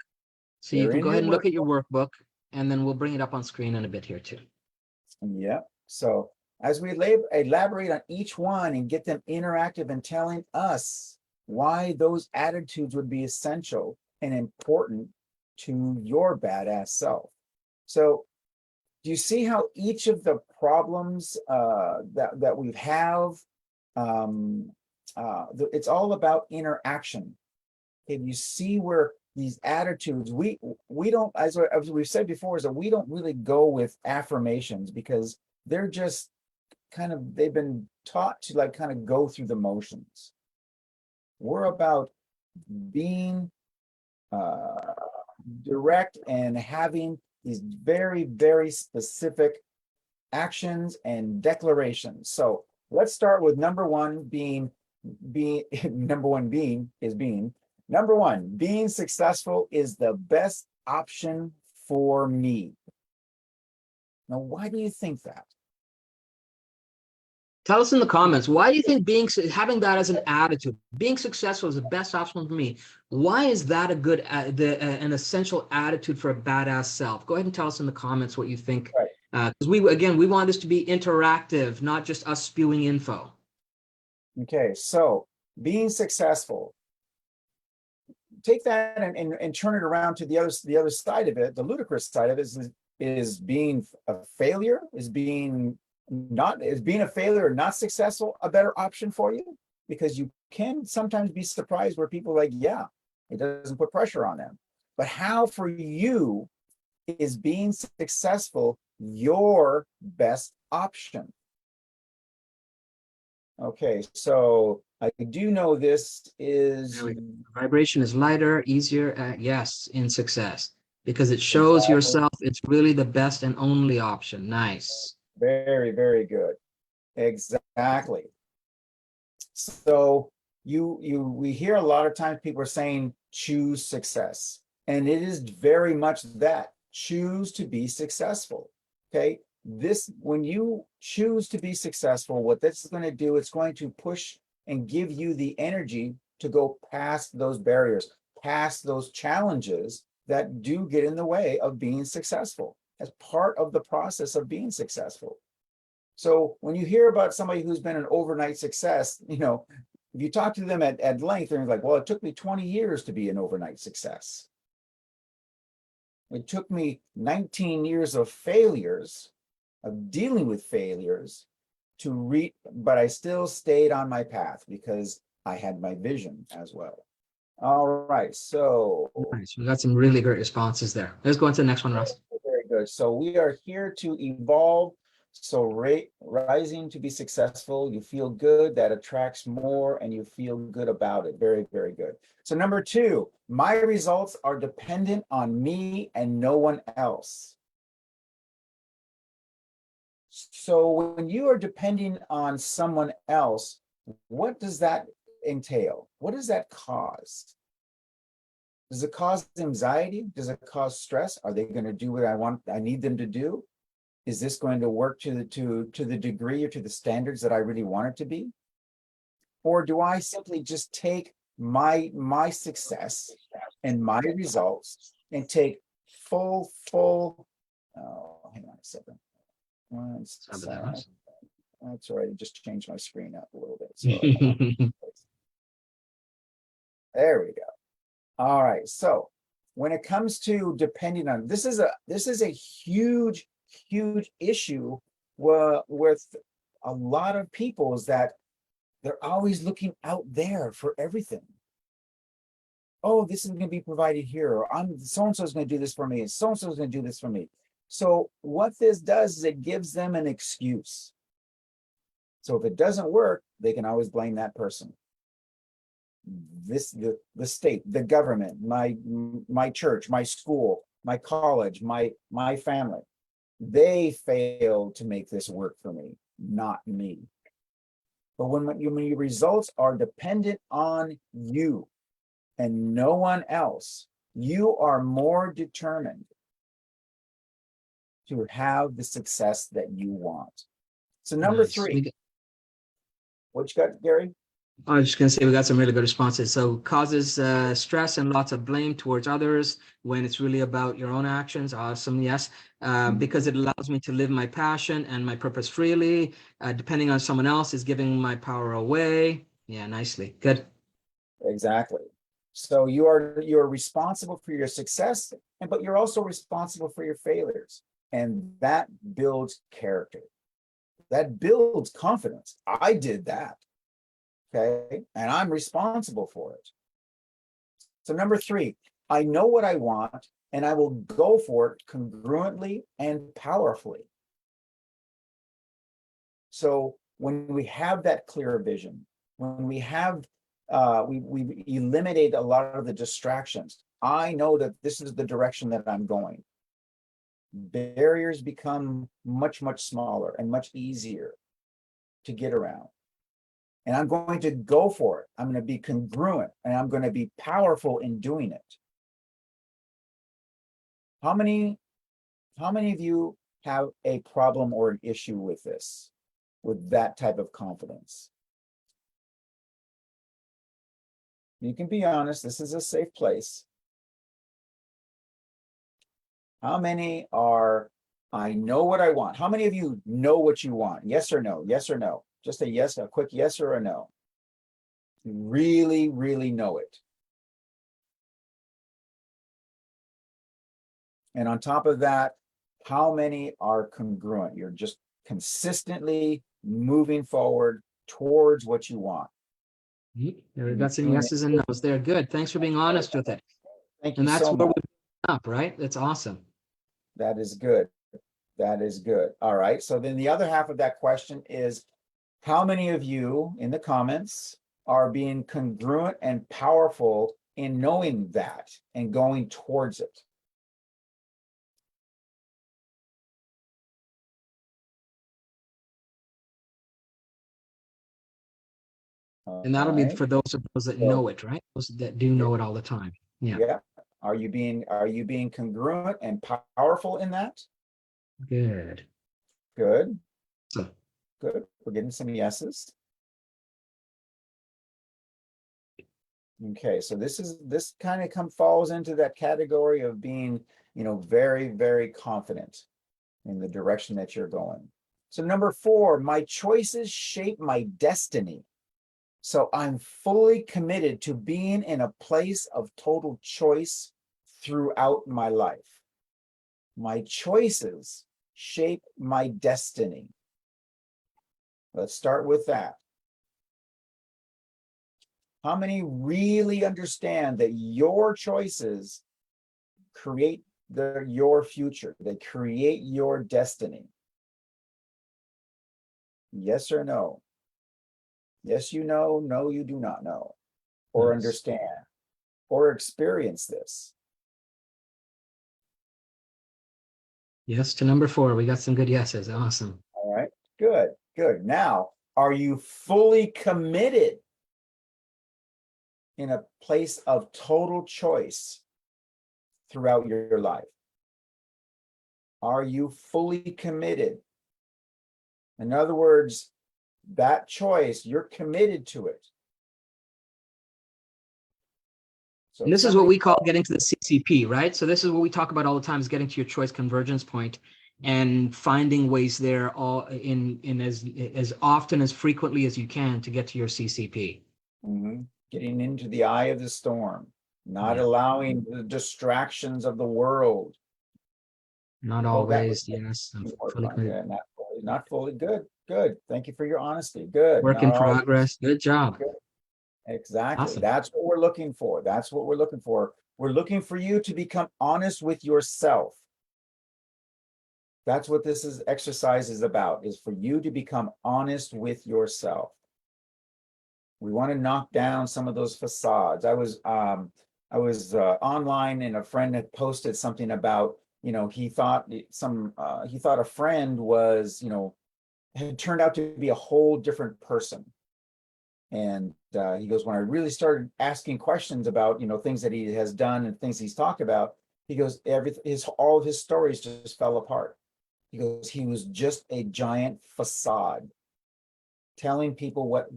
So you
they're
can
in
go ahead
your
and look at your workbook, and then we'll bring it up on screen in a bit here too.
Yeah. So as we elaborate on each one and get them interactive and telling us why those attitudes would be essential and important to your badass self. So do you see how each of the problems that we have, it's all about interaction. Okay, you see where these attitudes, we don't, as we've said before, is that we don't really go with affirmations because they're just kind of, they've been taught to like kind of go through the motions. We're about being direct and having these very, very specific actions and declarations. So let's start with number one being number one being successful is the best option for me. Now, why do you think that?
Tell us in the comments, why do you think having that as an attitude, being successful is the best option for me? Why is that a good, an essential attitude for a badass self? Go ahead and tell us in the comments what you think.
Right.
Because we want this to be interactive, not just us spewing info.
Okay, so being successful, take that and turn it around to the other side of it. The ludicrous side of it is being a failure, is being a failure or not successful a better option for you? Because you can sometimes be surprised where people are like, yeah, it doesn't put pressure on them. But how for you is being successful your best option? Okay, so I do know this is
vibration is lighter, easier, yes, in success, because it shows yourself it's really the best and only option. Nice.
Very, very good. Exactly. So we hear a lot of times people are saying choose success, and it is very much that, choose to be successful. Okay, when you choose to be successful, what this is going to do, it's going to push and give you the energy to go past those barriers, past those challenges that do get in the way of being successful as part of the process of being successful. So when you hear about somebody who's been an overnight success, if you talk to them at length, they're like, well, it took me 20 years to be an overnight success. It took me 19 years of failures, of dealing with failures but I still stayed on my path because I had my vision as well. All right, so.
Nice. We got some really great responses there. Let's go into the next one, Russ.
Very good. So we are here to evolve. So rising to be successful, you feel good, that attracts more, and you feel good about it. Very, very good. So number two, my results are dependent on me and no one else. So when you are depending on someone else, what does that entail? What does that cause? Does it cause anxiety? Does it cause stress? Are they going to do what I need them to do? Is this going to work to the degree or to the standards that I really want it to be? Or do I simply just take my success and my results and take full, hang on a second. That's all right. I just changed my screen up a little bit. So there we go. All right. So when it comes to depending on, this is a huge issue with a lot of people, is that they're always looking out there for everything. Oh, this is going to be provided here, or so-and-so is going to do this for me, and so-and-so is going to do this for me. So what this does is it gives them an excuse. So if it doesn't work, they can always blame that person. The state, the government, my church, my school, my college, my family. They failed to make this work for me, not me. But when your results are dependent on you and no one else, you are more determined to have the success that you want. So number
Nice.
three, what you got, Gary?
I was just going to say we got some really good responses. So causes stress and lots of blame towards others when it's really about your own actions. Awesome. Yes. Because it allows me to live my passion and my purpose freely. Depending on someone else is giving my power away. Yeah, nicely. Good.
Exactly. So you're responsible for your success, but you're also responsible for your failures. And that builds character. That builds confidence. I did that. Okay. And I'm responsible for it. So number three, I know what I want and I will go for it congruently and powerfully. So when we have that clear vision, when we have, we eliminate a lot of the distractions. I know that this is the direction that I'm going. Barriers become much, much smaller and much easier to get around. And I'm going to go for it. I'm going to be congruent and I'm going to be powerful in doing it. How many of you have a problem or an issue with this, with that type of confidence? You can be honest. This is a safe place. How many are, I know what I want? How many of you know what you want? Yes or no? Yes or no? Just a yes, a quick yes or a no. You really, really know it. And on top of that, how many are congruent? You're just consistently moving forward towards what you want.
We got some yeses and nos there. Good. Thanks for being honest with it.
Thank you
And that's
so
where
much.
we're up, right? That's awesome.
That is good. That is good. All right. So then the other half of that question is, how many of you in the comments are being congruent and powerful in knowing that and going towards it?
And that'll be
Alright.
for those of those that
So-
know it, right? Those that do know it all the time. Yeah.
Yeah. Are you being congruent and powerful in that?
Good.
Good.
So
Good. We're getting some yeses. Okay, so this kind of falls into that category of being, very, very confident in the direction that you're going. So number 4, my choices shape my destiny. So I'm fully committed to being in a place of total choice throughout my life. My choices shape my destiny. Let's start with that. How many really understand that your choices create your future? They create your destiny. Yes or no? Yes, you know. No, you do not know. Or
Yes.
understand. Or experience this.
Yes to number 4. We got some good yeses. Awesome.
All right. Good. Good. Now, are you fully committed in a place of total choice throughout your life? Are you fully committed? In other words, that choice, you're committed to it. So
And this is what we call getting to the CCP, right? So this is what we talk about all the time, is getting to your choice convergence point and finding ways there all in as often as frequently as you can to get to your CCP.
Getting into the eye of the storm, not
Yeah.
allowing the distractions of the world.
Not
Oh, that
always,
was-
yes. I'm
Or
fully committed.
yeah, not fully. Good, good. Thank you for your honesty. Good.
Work in
Not always.
progress. Good job.
Good. Exactly.
Awesome.
That's what we're looking for. That's what we're looking for. We're looking for you to become honest with yourself. That's what exercise is about, is for you to become honest with yourself. We want to knock down some of those facades. I was online and a friend had posted something about, he thought a friend was, had turned out to be a whole different person. And he goes, when I really started asking questions about, things that he has done and things he's talked about, he goes, all of his stories just fell apart. He goes, he was just a giant facade, telling people what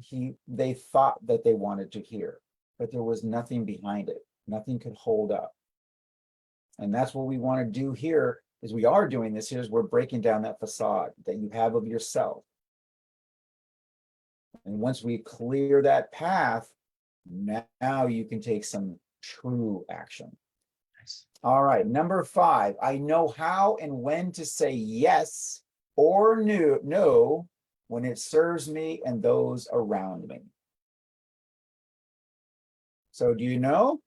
they thought that they wanted to hear, but there was nothing behind it. Nothing could hold up. And that's what we want to do here, is we are doing this here, is we're breaking down that facade that you have of yourself. And once we clear that path, now you can take some true action.
Nice.
All right, number 5, I know how and when to say yes or no when it serves me and those around me. So do you know?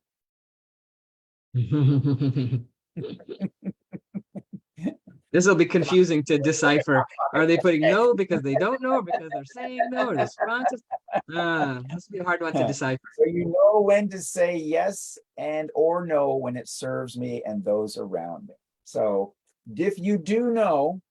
This will be confusing to decipher. Are they putting no because they don't know, or because they're saying no, or responses? This will be a hard one to decipher.
So you know when to say yes and or no when it serves me and those around me. So if you do know,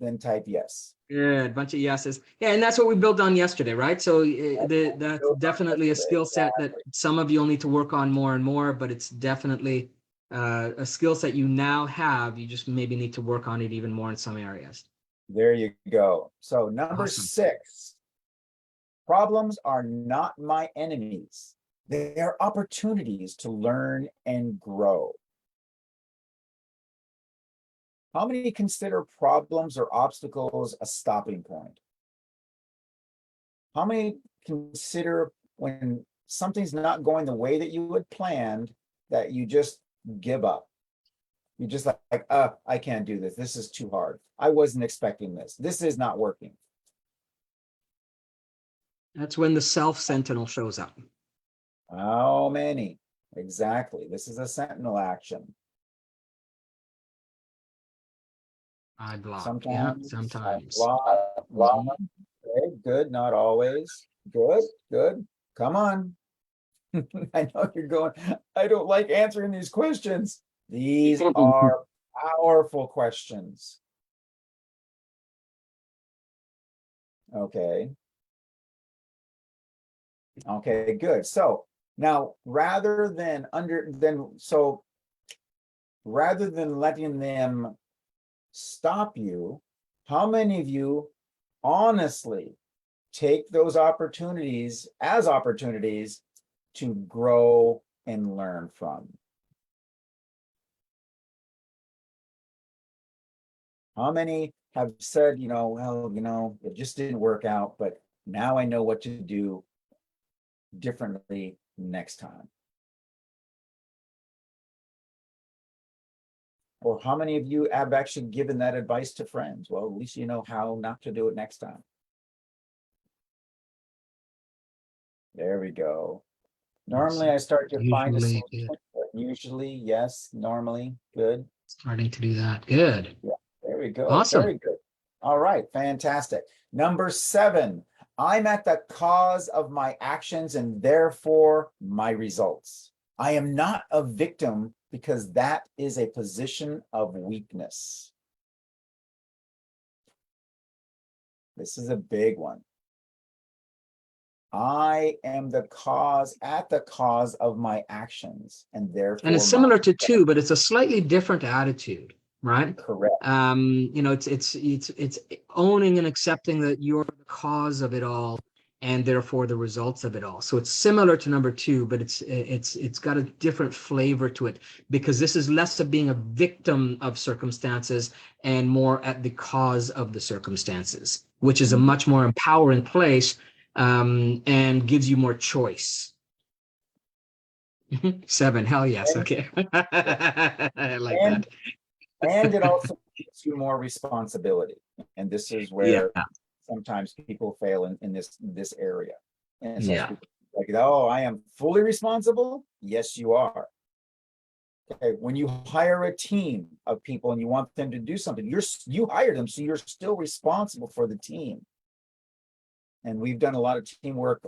then type yes.
Good, bunch of yeses. Yeah, and that's what we built on yesterday, right? So that's definitely a skill set that some of you'll need to work on more and more, but it's definitely a skill set you now have. You just maybe need to work on it even more in some areas.
There you go. So number
Awesome.
6, problems are not my enemies. They are opportunities to learn and grow. How many consider problems or obstacles a stopping point? How many consider when something's not going the way that you had planned, that you just give up? You just like, I can't do this. This is too hard. I wasn't expecting this. This is not working.
That's when the self-sentinel shows up.
How many? Exactly. This is a sentinel action.
I block.
Sometimes.
Yeah, sometimes.
Block. Okay, good. Not always. Good. Come on. I know you're going, I don't like answering these questions. These are powerful questions. Okay. Okay, good. So now rather than letting them stop you, how many of you honestly take those opportunities as opportunities to grow and learn from? How many have said, well, it just didn't work out, but now I know what to do differently next time? Or how many of you have actually given that advice to friends? Well, at least you know how not to do it next time. There we go. Normally I start to find a
Usually,
solution, but usually, yes, normally, good.
starting to do that. Good.
Yeah, there we go.
Awesome.
Very good. All right, fantastic. Number 7, I'm at the cause of my actions and therefore my results. I am not a victim because that is a position of weakness. This is a big one. I am the cause, at the cause of my actions, and therefore.
And it's similar to 2, but it's a slightly different attitude, right?
Correct.
It's owning and accepting that you're the cause of it all, and therefore the results of it all. So it's similar to number 2, but it's got a different flavor to it, because this is less of being a victim of circumstances and more at the cause of the circumstances, which is a much more empowering place, and gives you more choice. 7, hell yes. Okay. I like that.
And it also gives you more responsibility. And this is where sometimes people fail in this area. And so like, oh, I am fully responsible. Yes, you are. Okay, when you hire a team of people and you want them to do something, you hire them, so you're still responsible for the team. And we've done a lot of teamwork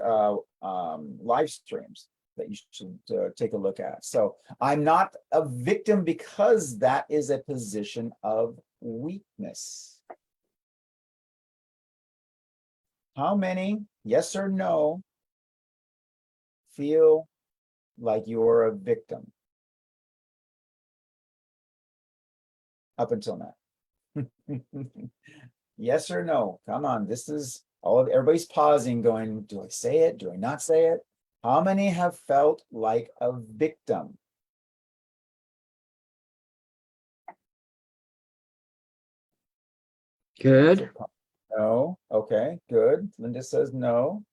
live streams that you should take a look at. So I'm not a victim because that is a position of weakness. How many, yes or no, feel like you're a victim up until now? Yes or no? Come on, this is everybody's pausing, going, do I say it? Do I not say it? How many have felt like a victim?
Good.
No. Okay, good. Linda says no.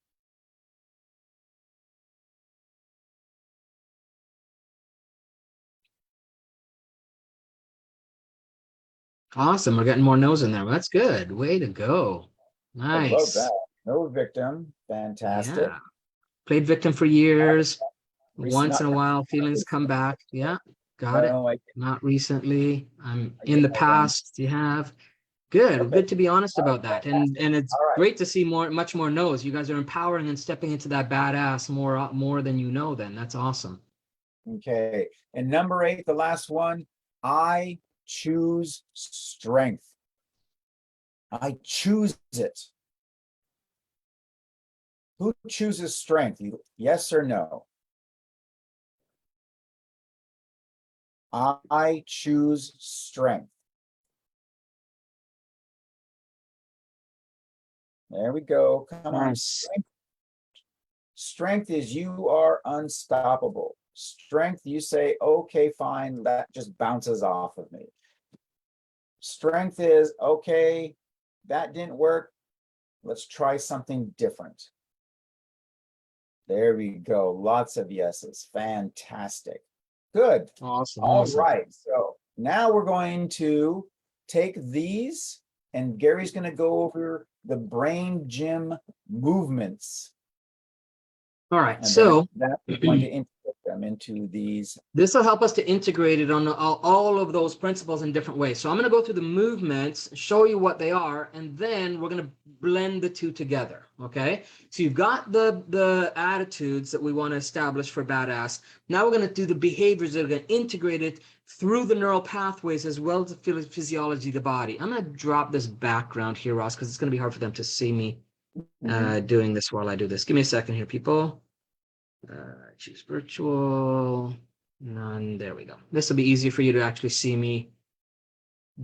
Awesome. We're getting more no's in there. That's good. Way to go.
I love
Nice.
that. No victim. Fantastic.
Yeah. Played victim for years.
Recent-
Once in a while, feelings come back. Yeah. Got it.
No,
Not recently. I'm
I
in
get
the
my own.
past. You have. Good.
Okay.
Good to be honest about that. And it's
All right.
great to see much more no's. You guys are empowering and stepping into that badass more than you know then. That's awesome.
Okay. And number 8, the last one, I choose strength. I choose it. Who chooses strength? Yes or no? I choose strength. There we go. Come on.
Nice.
Strength is you are unstoppable. Strength, you say, okay, fine, that just bounces off of me. Strength is, okay, that didn't work. Let's try something different. There we go. Lots of yeses. Fantastic. Good.
Awesome.
All
Awesome.
right. So now we're going to take these, and Gary's going to go over the brain gym movements.
All right.
And
So
then we're going to integrate them into these.
this will help us to integrate it on all of those principles in different ways. So I'm going to go through the movements, show you what they are, and then we're going to blend the two together. Okay. So you've got the attitudes that we want to establish for badass. Now we're going to do the behaviors that are going to integrate it through the neural pathways as well as the physiology of the body. I'm going to drop this background here, Ross, because it's going to be hard for them to see me doing this while I do this. Give me a second here, people. Choose virtual, none. There we go. This will be easier for you to actually see me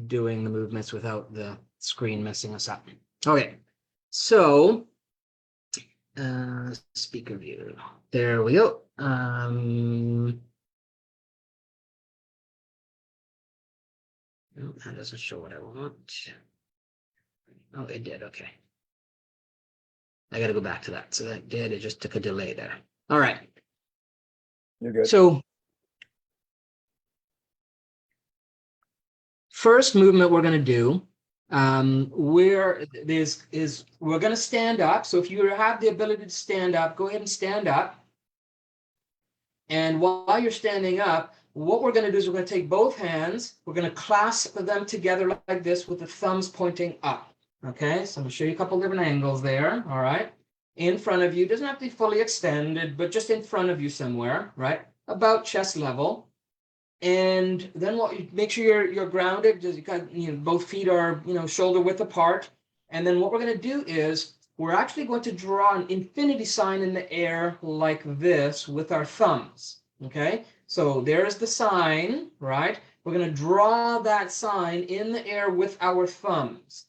doing the movements without the screen messing us up. Okay, so speaker view. There we go. No, that doesn't show what I want. Oh, it did. Okay. I got to go back to that. So that did. It just took a delay there. All right.
You're good.
So first movement we're going to do, we're going to stand up. So if you have the ability to stand up, go ahead and stand up. And while you're standing up, what we're going to do is we're going to take both hands. We're going to clasp them together like this with the thumbs pointing up. Okay, so I'm going to show you a couple different angles there. All right. In front of you, doesn't have to be fully extended, but just in front of you somewhere, right? About chest level. And then make sure you're grounded. Just both feet are shoulder width apart. And then what we're going to do is we're actually going to draw an infinity sign in the air like this with our thumbs. Okay, so there's the sign, right? We're going to draw that sign in the air with our thumbs.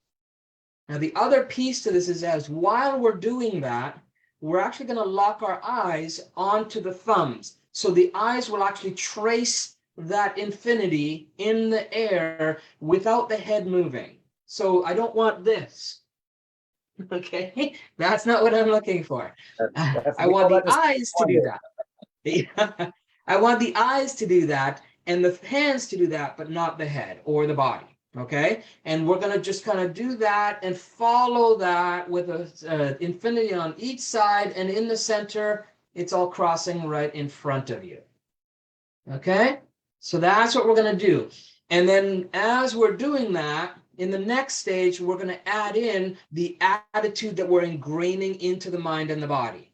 Now, the other piece to this is as while we're doing that, we're actually going to lock our eyes onto the thumbs. So the eyes will actually trace that infinity in the air without the head moving. So I don't want this. Okay, that's not what I'm looking for. I want the eyes to do that. I want the eyes to do that and the hands to do that, but not the head or the body. Okay, and we're going to just kind of do that and follow that with an infinity on each side, and in the center, it's all crossing right in front of you. Okay, so that's what we're going to do. And then as we're doing that, in the next stage, we're going to add in the attitude that we're ingraining into the mind and the body.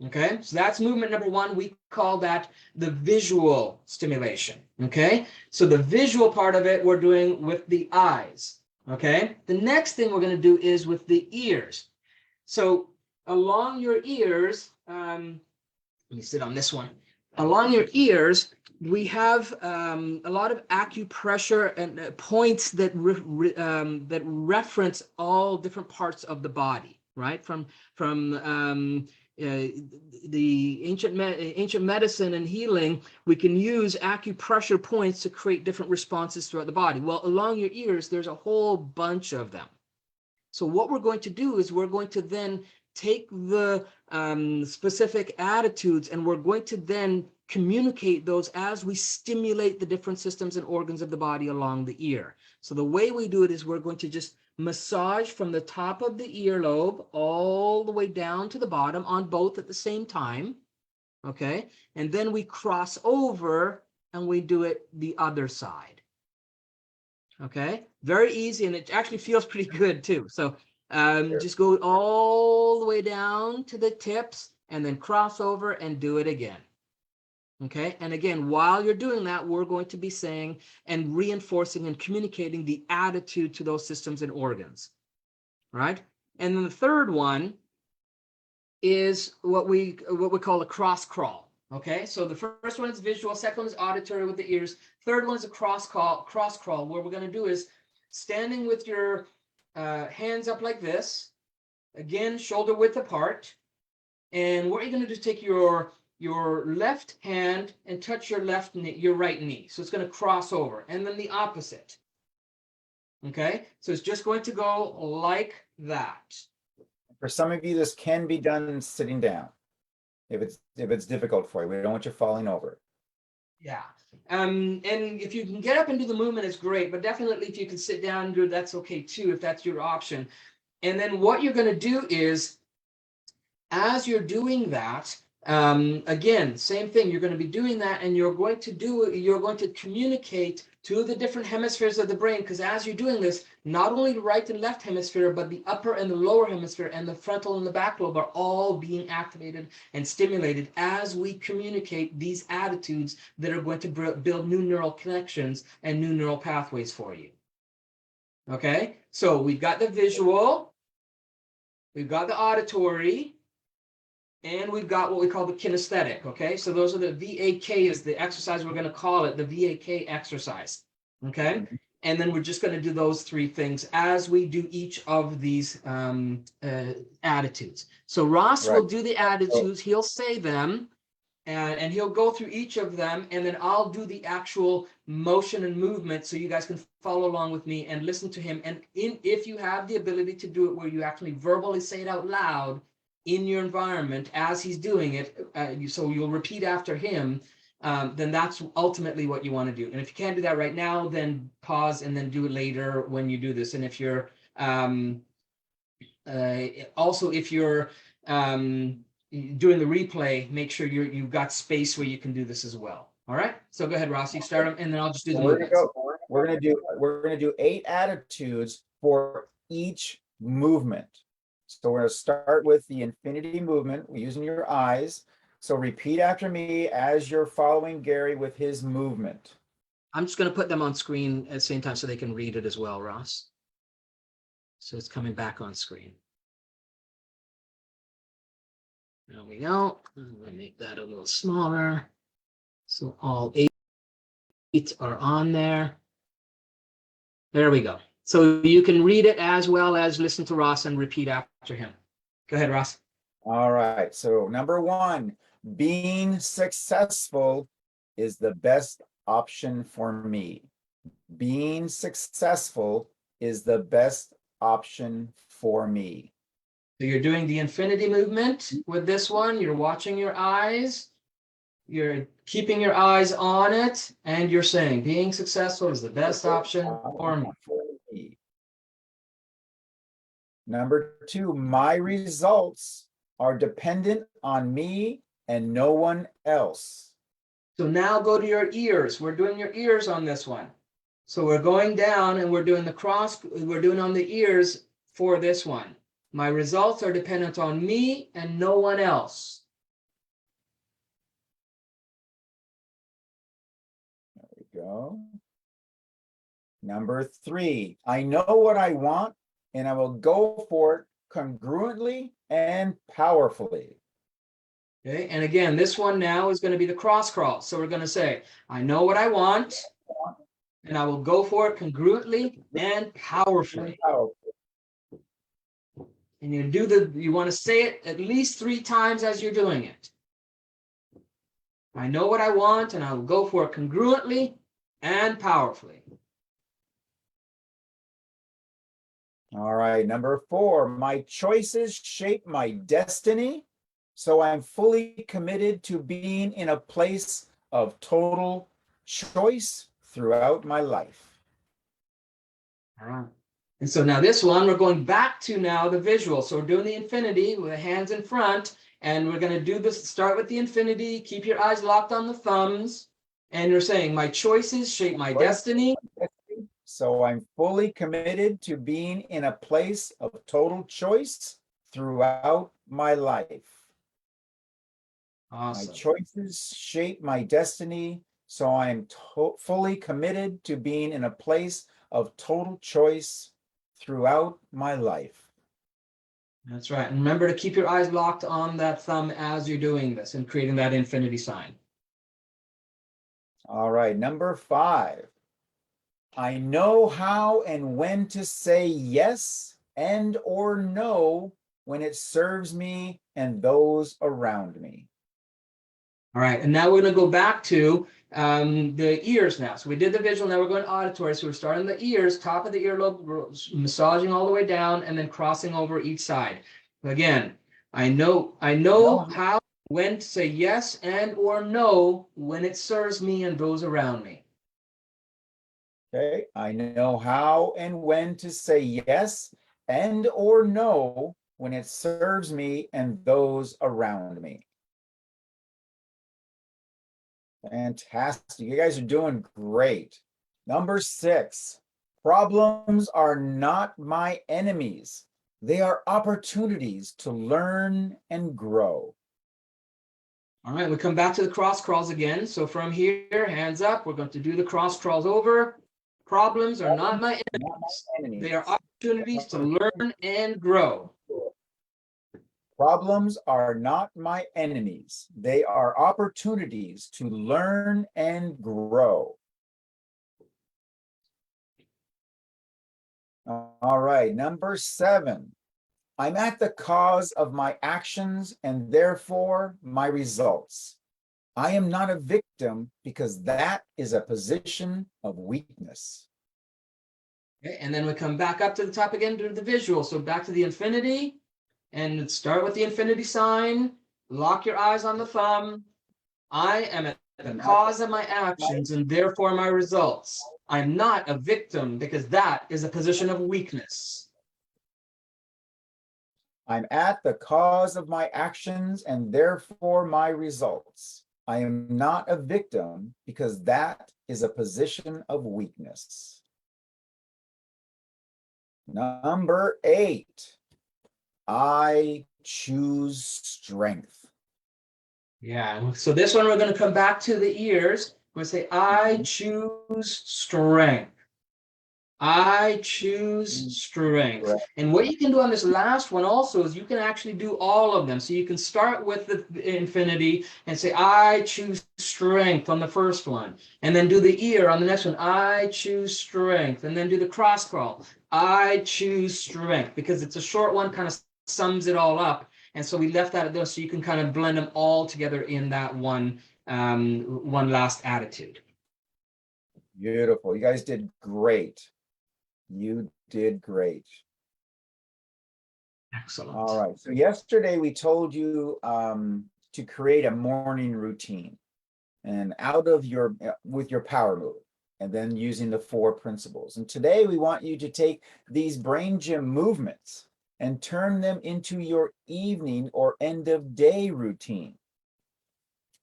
Okay, so that's movement number 1. We call that the visual stimulation. Okay, so the visual part of it we're doing with the eyes. Okay, the next thing we're going to do is with the ears. So along your ears, let me sit on this one. along your ears, we have a lot of acupressure and points that that reference all different parts of the body, right? From the ancient medicine and healing, we can use acupressure points to create different responses throughout the body. Well, along your ears, there's a whole bunch of them. So what we're going to do is we're going to then take the specific attitudes and we're going to then communicate those as we stimulate the different systems and organs of the body along the ear. So the way we do it is we're going to just massage from the top of the earlobe all the way down to the bottom on both at the same time. Okay. And then we cross over and we do it the other side. Okay. Very easy. And it actually feels pretty good too. So just go all the way down to the tips and then cross over and do it again. Okay. And again, while you're doing that, we're going to be saying and reinforcing and communicating the attitude to those systems and organs. Right. And then the third one is what we call a cross crawl. Okay. So the first one is visual, second one is auditory with the ears. Third one is a cross crawl. What we're going to do is standing with your hands up like this, again, shoulder width apart. And what you're going to do is take your left hand and touch your left knee, your right knee. So it's going to cross over, and then the opposite. Okay, so it's just going to go like that.
For some of you, this can be done sitting down. If it's difficult for you, we don't want you falling over.
Yeah. And if you can get up and do the movement, it's great. But definitely, if you can sit down and do it, that's okay too, if that's your option. And then what you're going to do is, as you're doing that, again, same thing. You're going to be doing that, and you're going to communicate to the different hemispheres of the brain, because as you're doing this, not only the right and left hemisphere, but the upper and the lower hemisphere and the frontal and the back lobe are all being activated and stimulated as we communicate these attitudes that are going to build new neural connections and new neural pathways for you. Okay, so we've got the visual, we've got the auditory, and we've got what we call the kinesthetic, okay? So those are the VAK is the exercise we're going to call it, the VAK exercise, okay? And then we're just going to do those three things as we do each of these attitudes. So Ross will do the attitudes, he'll say them, and he'll go through each of them, and then I'll do the actual motion and movement so you guys can follow along with me and listen to him. And if you have the ability to do it where you actually verbally say it out loud, in your environment as he's doing it, so you'll repeat after him, then that's ultimately what you want to do. And if you can't do that right now, then pause and then do it later when you do this. And if you're also if you're doing the replay, make sure you've got space where you can do this as well. All right. So go ahead, Ross. You start them, and then I'll just do the movements.
We're gonna do 8 attitudes for each movement. So we're going to start with the infinity movement. We're using your eyes. So repeat after me as you're following Gary with his movement.
I'm just going to put them on screen at the same time so they can read it as well, Ross. So it's coming back on screen. There we go. I'm going to make that a little smaller. So all 8 are on there. There we go. So you can read it as well as listen to Ross and repeat after him. Go ahead, Ross.
All right. So number 1, being successful is the best option for me. Being successful is the best option for me.
So you're doing the infinity movement with this one. You're watching your eyes. You're keeping your eyes on it. And you're saying being successful is the best option for me.
Number 2, my results are dependent on me and no one else.
So now go to your ears. We're doing your ears on this one. So we're going down and we're doing we're doing on the ears for this one. My results are dependent on me and no one else.
There we go. Number 3, I know what I want and I will go for it congruently and powerfully.
Okay, and again, this one now is going to be the cross crawl. So we're going to say, I know what I want, and I will go for it congruently and powerfully. And you want to say it at least 3 times as you're doing it. I know what I want, and I will go for it congruently and powerfully.
All right, number 4, my choices shape my destiny, so I'm fully committed to being in a place of total choice throughout my life.
All right. And so now this one, we're going back to now the visual. So we're doing the infinity with the hands in front, and we're going to do this, start with the infinity, keep your eyes locked on the thumbs, and you're saying, my choices shape my destiny.
So I'm fully committed to being in a place of total choice throughout my life.
Awesome.
My choices shape my destiny, so I am fully committed to being in a place of total choice throughout my life.
That's right. And remember to keep your eyes locked on that thumb as you're doing this and creating that infinity sign.
All right, number 5. I know how and when to say yes and or no when it serves me and those around me.
All right, and now we're going to go back to the ears now. So we did the visual, now we're going auditory. So we're starting the ears, top of the earlobe, massaging all the way down and then crossing over each side. Again, I know how, when to say yes and or no when it serves me and those around me.
Okay, I know how and when to say yes and or no when it serves me and those around me. Fantastic. You guys are doing great. Number 6, problems are not my enemies. They are opportunities to learn and grow.
All right, we come back to the cross crawls again. So from here, hands up, we're going to do the cross crawls over. Problems are not my enemies. They are opportunities to learn and grow.
Problems are not my enemies. They are opportunities to learn and grow. All right, number 7. I'm at the cause of my actions and therefore my results. I am not a victim because that is a position of weakness.
Okay, and then we come back up to the top again to the visual. So back to the infinity and start with the infinity sign. Lock your eyes on the thumb. I am at the cause of my actions and therefore my results. I'm not a victim because that is a position of weakness.
I'm at the cause of my actions and therefore my results. I am not a victim because that is a position of weakness. Number 8, I choose strength.
Yeah, so this one we're going to come back to the ears. We're going to say, I choose strength. I choose strength.
Correct.
And what you can do on this last one also is you can actually do all of them. So you can start with the infinity and say, I choose strength on the first one. And then do the ear on the next one. I choose strength. And then do the cross crawl. I choose strength, because it's a short one, kind of sums it all up. And so we left that at those so you can kind of blend them all together in that one last attitude.
Beautiful. You guys did great. You did great.
Excellent.
All right. So yesterday we told you to create a morning routine and with your power move, and then using the 4 principles. And today we want you to take these brain gym movements and turn them into your evening or end of day routine.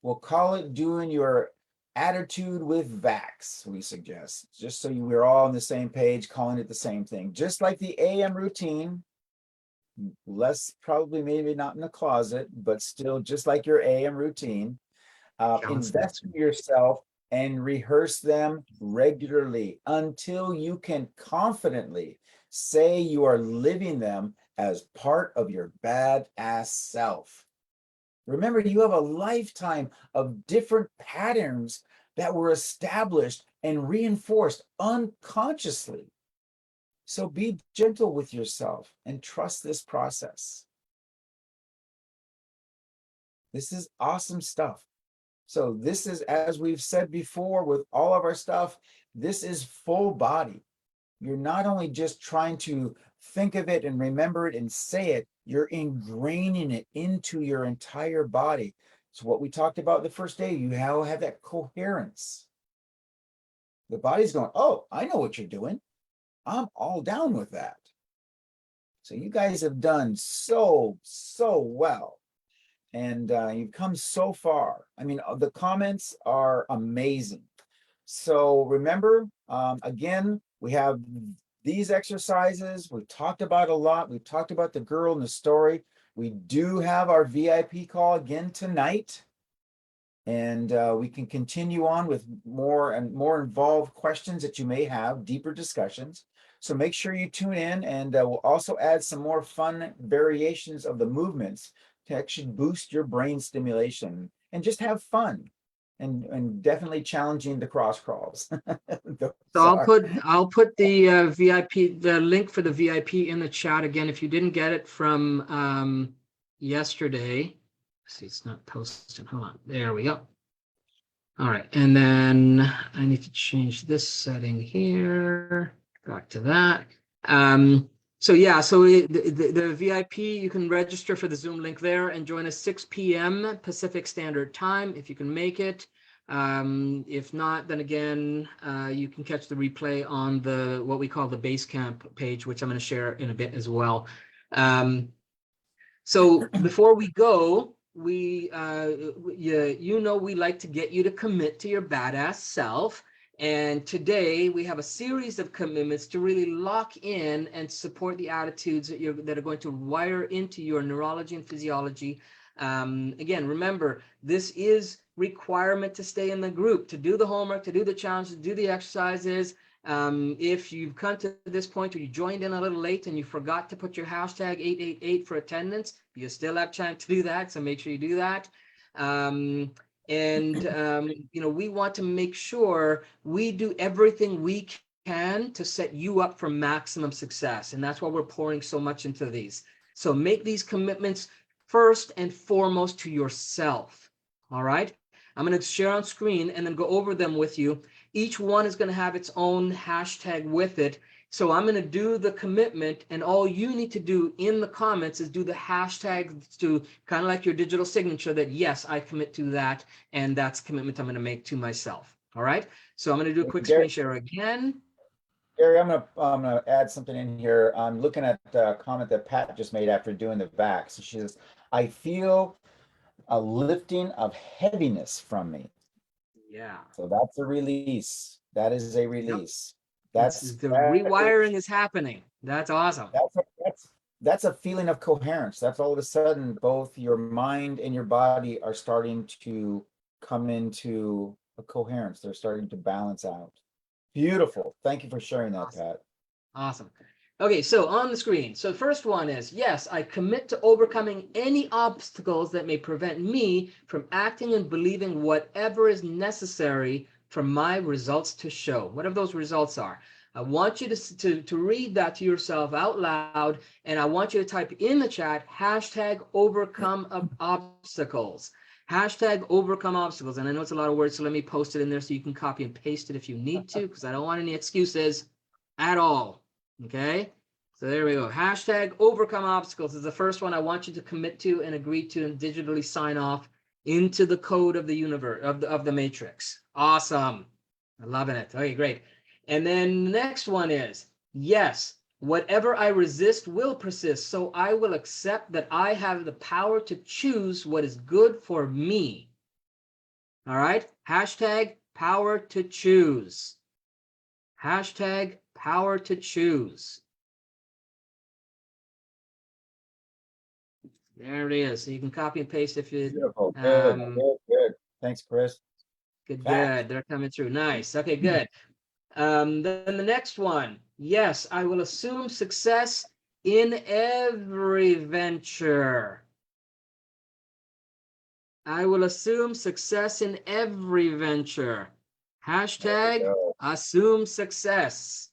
We'll call it doing your attitude with VAX, we suggest, just so we're all on the same page, calling it the same thing. Just like the AM routine, less probably maybe not in the closet, but still just like your AM routine, invest in yourself and rehearse them regularly until you can confidently say you are living them as part of your badass self. Remember, you have a lifetime of different patterns that were established and reinforced unconsciously. So be gentle with yourself and trust this process. This is awesome stuff. So this is, as we've said before with all of our stuff, this is full body. You're not only just trying to think of it and remember it and say it, you're ingraining it into your entire body. It's what we talked about the first day. You now have that coherence. The body's going, oh, I know what you're doing. I'm all down with that. So you guys have done so well. And you've come so far. I mean, the comments are amazing. So remember, again, we have these exercises. We've talked about a lot. We've talked about the girl in the story. We do have our VIP call again tonight. And we can continue on with more and more involved questions that you may have, deeper discussions. So make sure you tune in, and we'll also add some more fun variations of the movements to actually boost your brain stimulation and just have fun, and definitely challenging the cross crawls.
So I'll put the VIP, the link for the VIP in the chat again. If you didn't get it from yesterday, see, it's not posted. Hold on, there we go. All right, and then I need to change this setting here. Back to that. So yeah, so the VIP, you can register for the Zoom link there and join us 6 p.m. Pacific Standard Time if you can make it. If not, then again, you can catch the replay on the what we call the Basecamp page, which I'm going to share in a bit as well. So before we go, we like to get you to commit to your badass self. And today we have a series of commitments to really lock in and support the attitudes that are going to wire into your neurology and physiology. Again, remember, this is requirement to stay in the group, to do the homework, to do the challenges, to do the exercises. If you've come to this point or you joined in a little late and you forgot to put your hashtag 888 for attendance, you still have time to do that. So make sure you do that. We want to make sure we do everything we can to set you up for maximum success. And that's why we're pouring so much into these. So make these commitments first and foremost to yourself. All right. I'm going to share on screen and then go over them with you. Each one is going to have its own hashtag with it. So I'm going to do the commitment, and all you need to do in the comments is do the hashtag to kind of like your digital signature that, yes, I commit to that, and that's a commitment I'm going to make to myself. All right. So I'm going to do a quick screen share again.
Gary, I'm gonna add something in here. I'm looking at the comment that Pat just made after doing the back. So she says, I feel a lifting of heaviness from me.
Yeah.
So that's a release. That is a release.
That's the rewiring is happening. That's awesome.
That's a feeling of coherence. That's all of a sudden both your mind and your body are starting to come into a coherence. They're starting to balance out. Beautiful. Thank you for sharing that, Pat.
Awesome. Okay, so on the screen. So the first one is, yes, I commit to overcoming any obstacles that may prevent me from acting and believing whatever is necessary for my results to show, whatever those results are. I want you to read that to yourself out loud, and I want you to type in the chat, hashtag overcome obstacles. Hashtag overcome obstacles. And I know it's a lot of words, so let me post it in there so you can copy and paste it if you need to, because I don't want any excuses at all. Okay, so there we go. Hashtag overcome obstacles is the first one I want you to commit to and agree to and digitally sign off into the code of the universe, of the matrix. Awesome. I'm loving it. Okay, great. And then the next one is, yes, whatever I resist will persist. So I will accept that I have the power to choose what is good for me. All right. Hashtag power to choose. Hashtag power to choose. There it is. So you can copy and paste if you.
Beautiful. Good. Thanks, Chris.
Good. They're coming through. Nice. Okay, good. Then the next one. Yes, I will assume success in every venture. I will assume success in every venture. Hashtag
go.
assume success.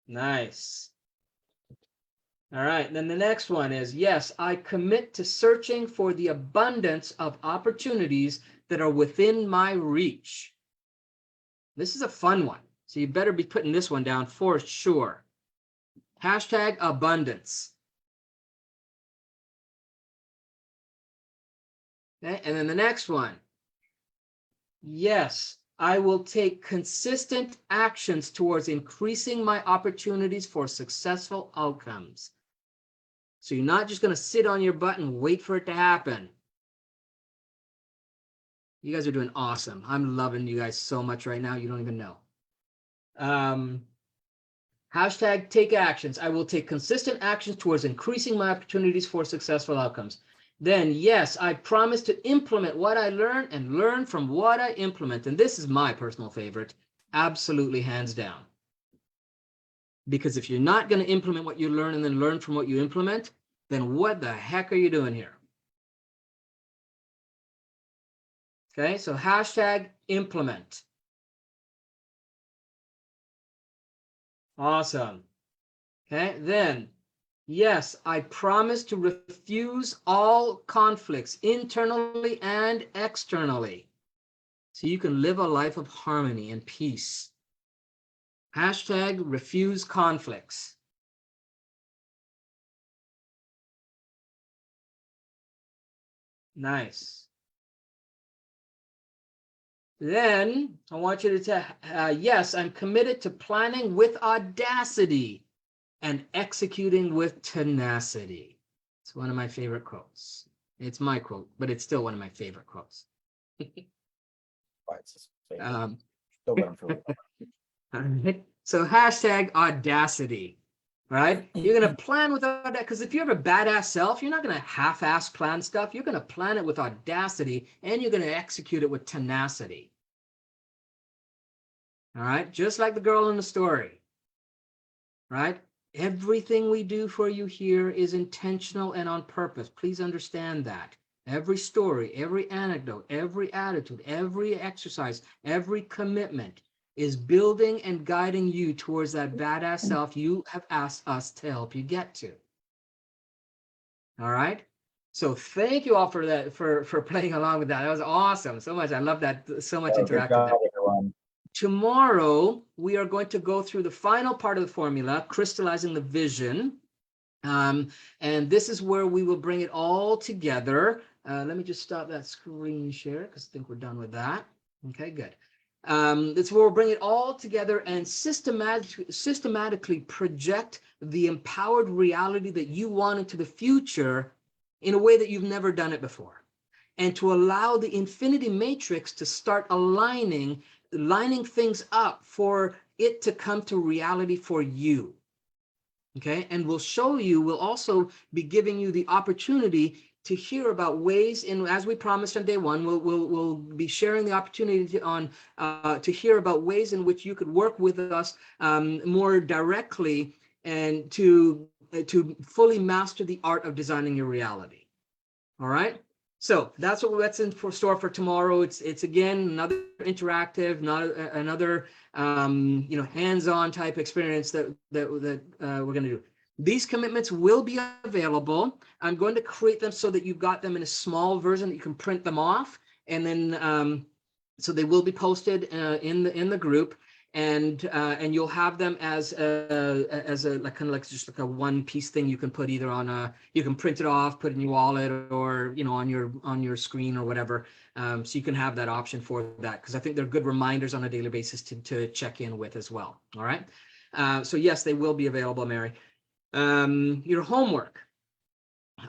Nice. All right, then the next one is, yes, I commit to searching for the abundance of opportunities that are within my reach. This is a fun one, so you better be putting this one down for sure. Hashtag abundance. Okay, and then the next one. Yes, I will take consistent actions towards increasing my opportunities for successful outcomes. So you're not just going to sit on your butt and wait for it to happen. You guys are doing awesome. I'm loving you guys so much right now. You don't even know. Hashtag take actions. I will take consistent actions towards increasing my opportunities for successful outcomes. Then, yes, I promise to implement what I learn and learn from what I implement. And this is my personal favorite, absolutely hands down. Because if you're not going to implement what you learn and then learn from what you implement, then what the heck are you doing here? Okay, so hashtag implement. Awesome. Okay, then, yes, I promise to refuse all conflicts internally and externally, so you can live a life of harmony and peace. Hashtag refuse conflicts. Nice. Then I want you to yes, I'm committed to planning with audacity and executing with tenacity. It's one of my favorite quotes. It's my quote, but it's still one of my favorite quotes.
Right, it's his favorite. Still got him for
All right. So hashtag audacity, right? You're going to plan with audacity, because if you have a badass self, you're not going to half-ass plan stuff. You're going to plan it with audacity, and you're going to execute it with tenacity. All right, just like the girl in the story, right? Everything we do for you here is intentional and on purpose. Please understand that. Every story, every anecdote, every attitude, every exercise, every commitment is building and guiding you towards that badass self you have asked us to help you get to. All right. So thank you all for that, for playing along with that. That was awesome. So much. I love that. So much interactive there.
everyone.
Tomorrow, we are going to go through the final part of the formula, crystallizing the vision. And this is where we will bring it all together. Let me just stop that screen share because I think we're done with that. Okay, good. It's where we'll bring it all together and systematically project the empowered reality that you want into the future in a way that you've never done it before. And to allow the infinity matrix to start lining things up for it to come to reality for you. Okay, and we'll also be giving you the opportunity to hear about ways in, as we promised on day one, we'll be sharing the opportunity to hear about ways in which you could work with us more directly and to fully master the art of designing your reality. All right. So that's what's in store for tomorrow. It's again another interactive, another hands-on type experience that we're going to do. These commitments will be available. I'm going to create them so that you've got them in a small version that you can print them off, and then so they will be posted in the group. And you'll have them as a like kind of like just like a one piece thing you can put either on you can print it off, put it in your wallet, or on your screen or whatever. So you can have that option for that, because I think they're good reminders on a daily basis to check in with as well. All right. So yes, they will be available, Mary. Your homework.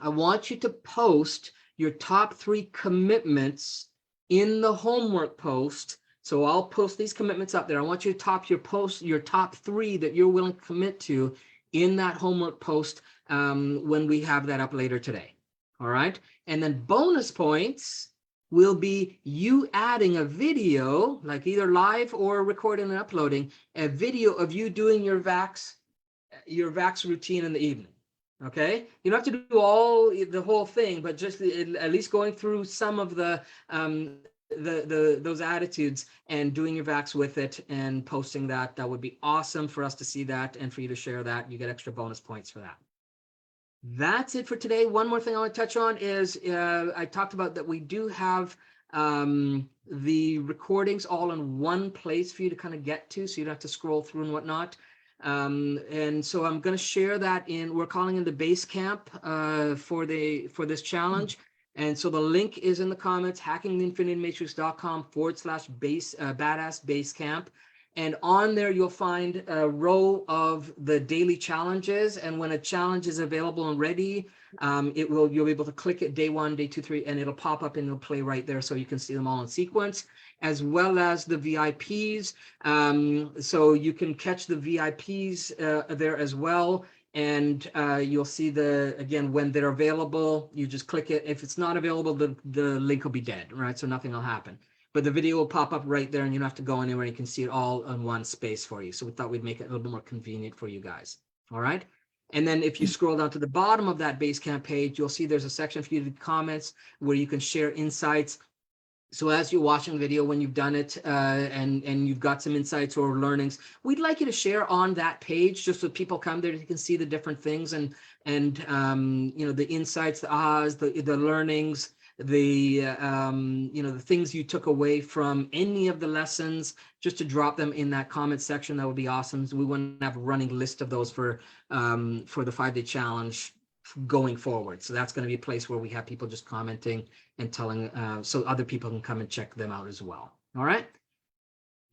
I want you to post your top 3 commitments in the homework post. So I'll post these commitments up there. I want you to your top 3 that you're willing to commit to in that homework post when we have that up later today. All right. And then bonus points will be you adding a video, like either live or recording and uploading a video of you doing your VAX routine in the evening. Okay, you don't have to do all the whole thing, but just at least going through some of the those attitudes and doing your vax with it and posting that. That would be awesome for us to see that and for you to share that. You get extra bonus points for that. That's it for today. One more thing I want to touch on is I talked about that we do have the recordings all in one place for you to kind of get to, so you don't have to scroll through and whatnot. And so I'm going to share that we're calling in the base camp for this challenge. And so the link is in the comments, hackingtheinfinitematrix.com/badass base camp. And on there, you'll find a row of the daily challenges. And when a challenge is available and ready, you'll be able to click it day 1, day 2, 3, and it'll pop up and it'll play right there. So you can see them all in sequence, as well as the VIPs. So you can catch the VIPs there as well. And you'll see again, when they're available, you just click it. If it's not available, the link will be dead, right? So nothing will happen. But the video will pop up right there and you don't have to go anywhere. You can see it all in one space for you. So we thought we'd make it a little bit more convenient for you guys. All right. And then if you scroll down to the bottom of that Basecamp page, you'll see there's a section for you to comments where you can share insights. So as you're watching the video, when you've done it and you've got some insights or learnings, we'd like you to share on that page just so people come there, you can see the different things and you know, the insights, the ahas, the learnings, the you know, the things you took away from any of the lessons, just to drop them in that comment section. That would be awesome. So we want to have a running list of those for the 5-day challenge going forward. So that's going to be a place where we have people just commenting and telling, so other people can come and check them out as well. All right.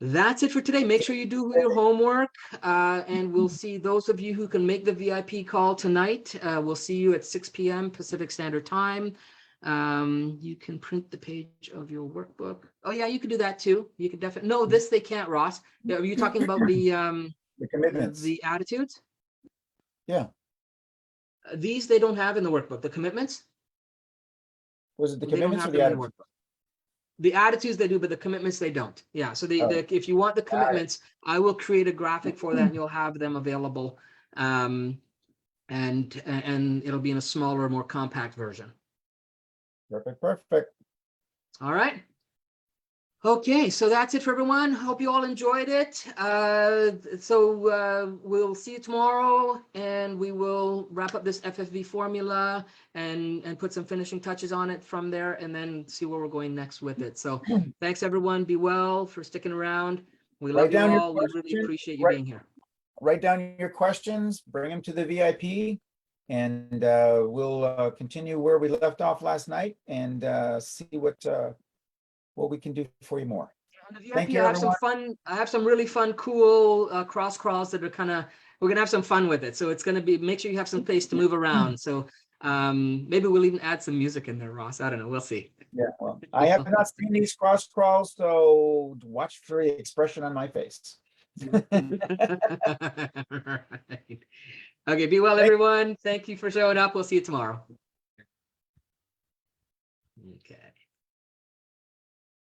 That's it for today. Make sure you do your homework, and we'll see those of you who can make the VIP call tonight. We'll see you at 6 p.m. Pacific Standard Time. You can print the page of your workbook. Oh yeah, you can do that too. You can definitely, no, this they can't, Ross. Are you talking about the
commitments.
the attitudes?
Yeah.
These they don't have in the workbook. The commitments?
Was it the
They don't
commitments or
have
the
them in the
attitude?
workbook. The attitudes they do, but the commitments they don't. Yeah. So
Oh.
if you want the
Got it.
commitments, I will create a graphic for that and you'll have them available. And it'll be in a smaller, more compact version.
Perfect.
All right. Okay, so that's it for everyone. Hope you all enjoyed it. We'll see you tomorrow, and we will wrap up this FFV formula and put some finishing touches on it from there, and then see where we're going next with it. So thanks everyone. Be well for sticking around. We love
Write
you
down your
all. We really
questions.
appreciate you being here.
Write down your questions, bring them to the VIP, and we'll continue where we left off last night and see what we can do for you more.
On the VIP,
Thank you,
I have some
everyone.
fun. I have some really fun, cool cross crawls that are we're gonna have some fun with it. So it's gonna be, make sure you have some place to move around. So maybe we'll even add some music in there, Ross. I don't know. We'll see.
Yeah, well, I have not seen these cross crawls, so watch for the expression on my face.
Right. Okay, be well, everyone. Thank you for showing up. We'll see you tomorrow. Okay.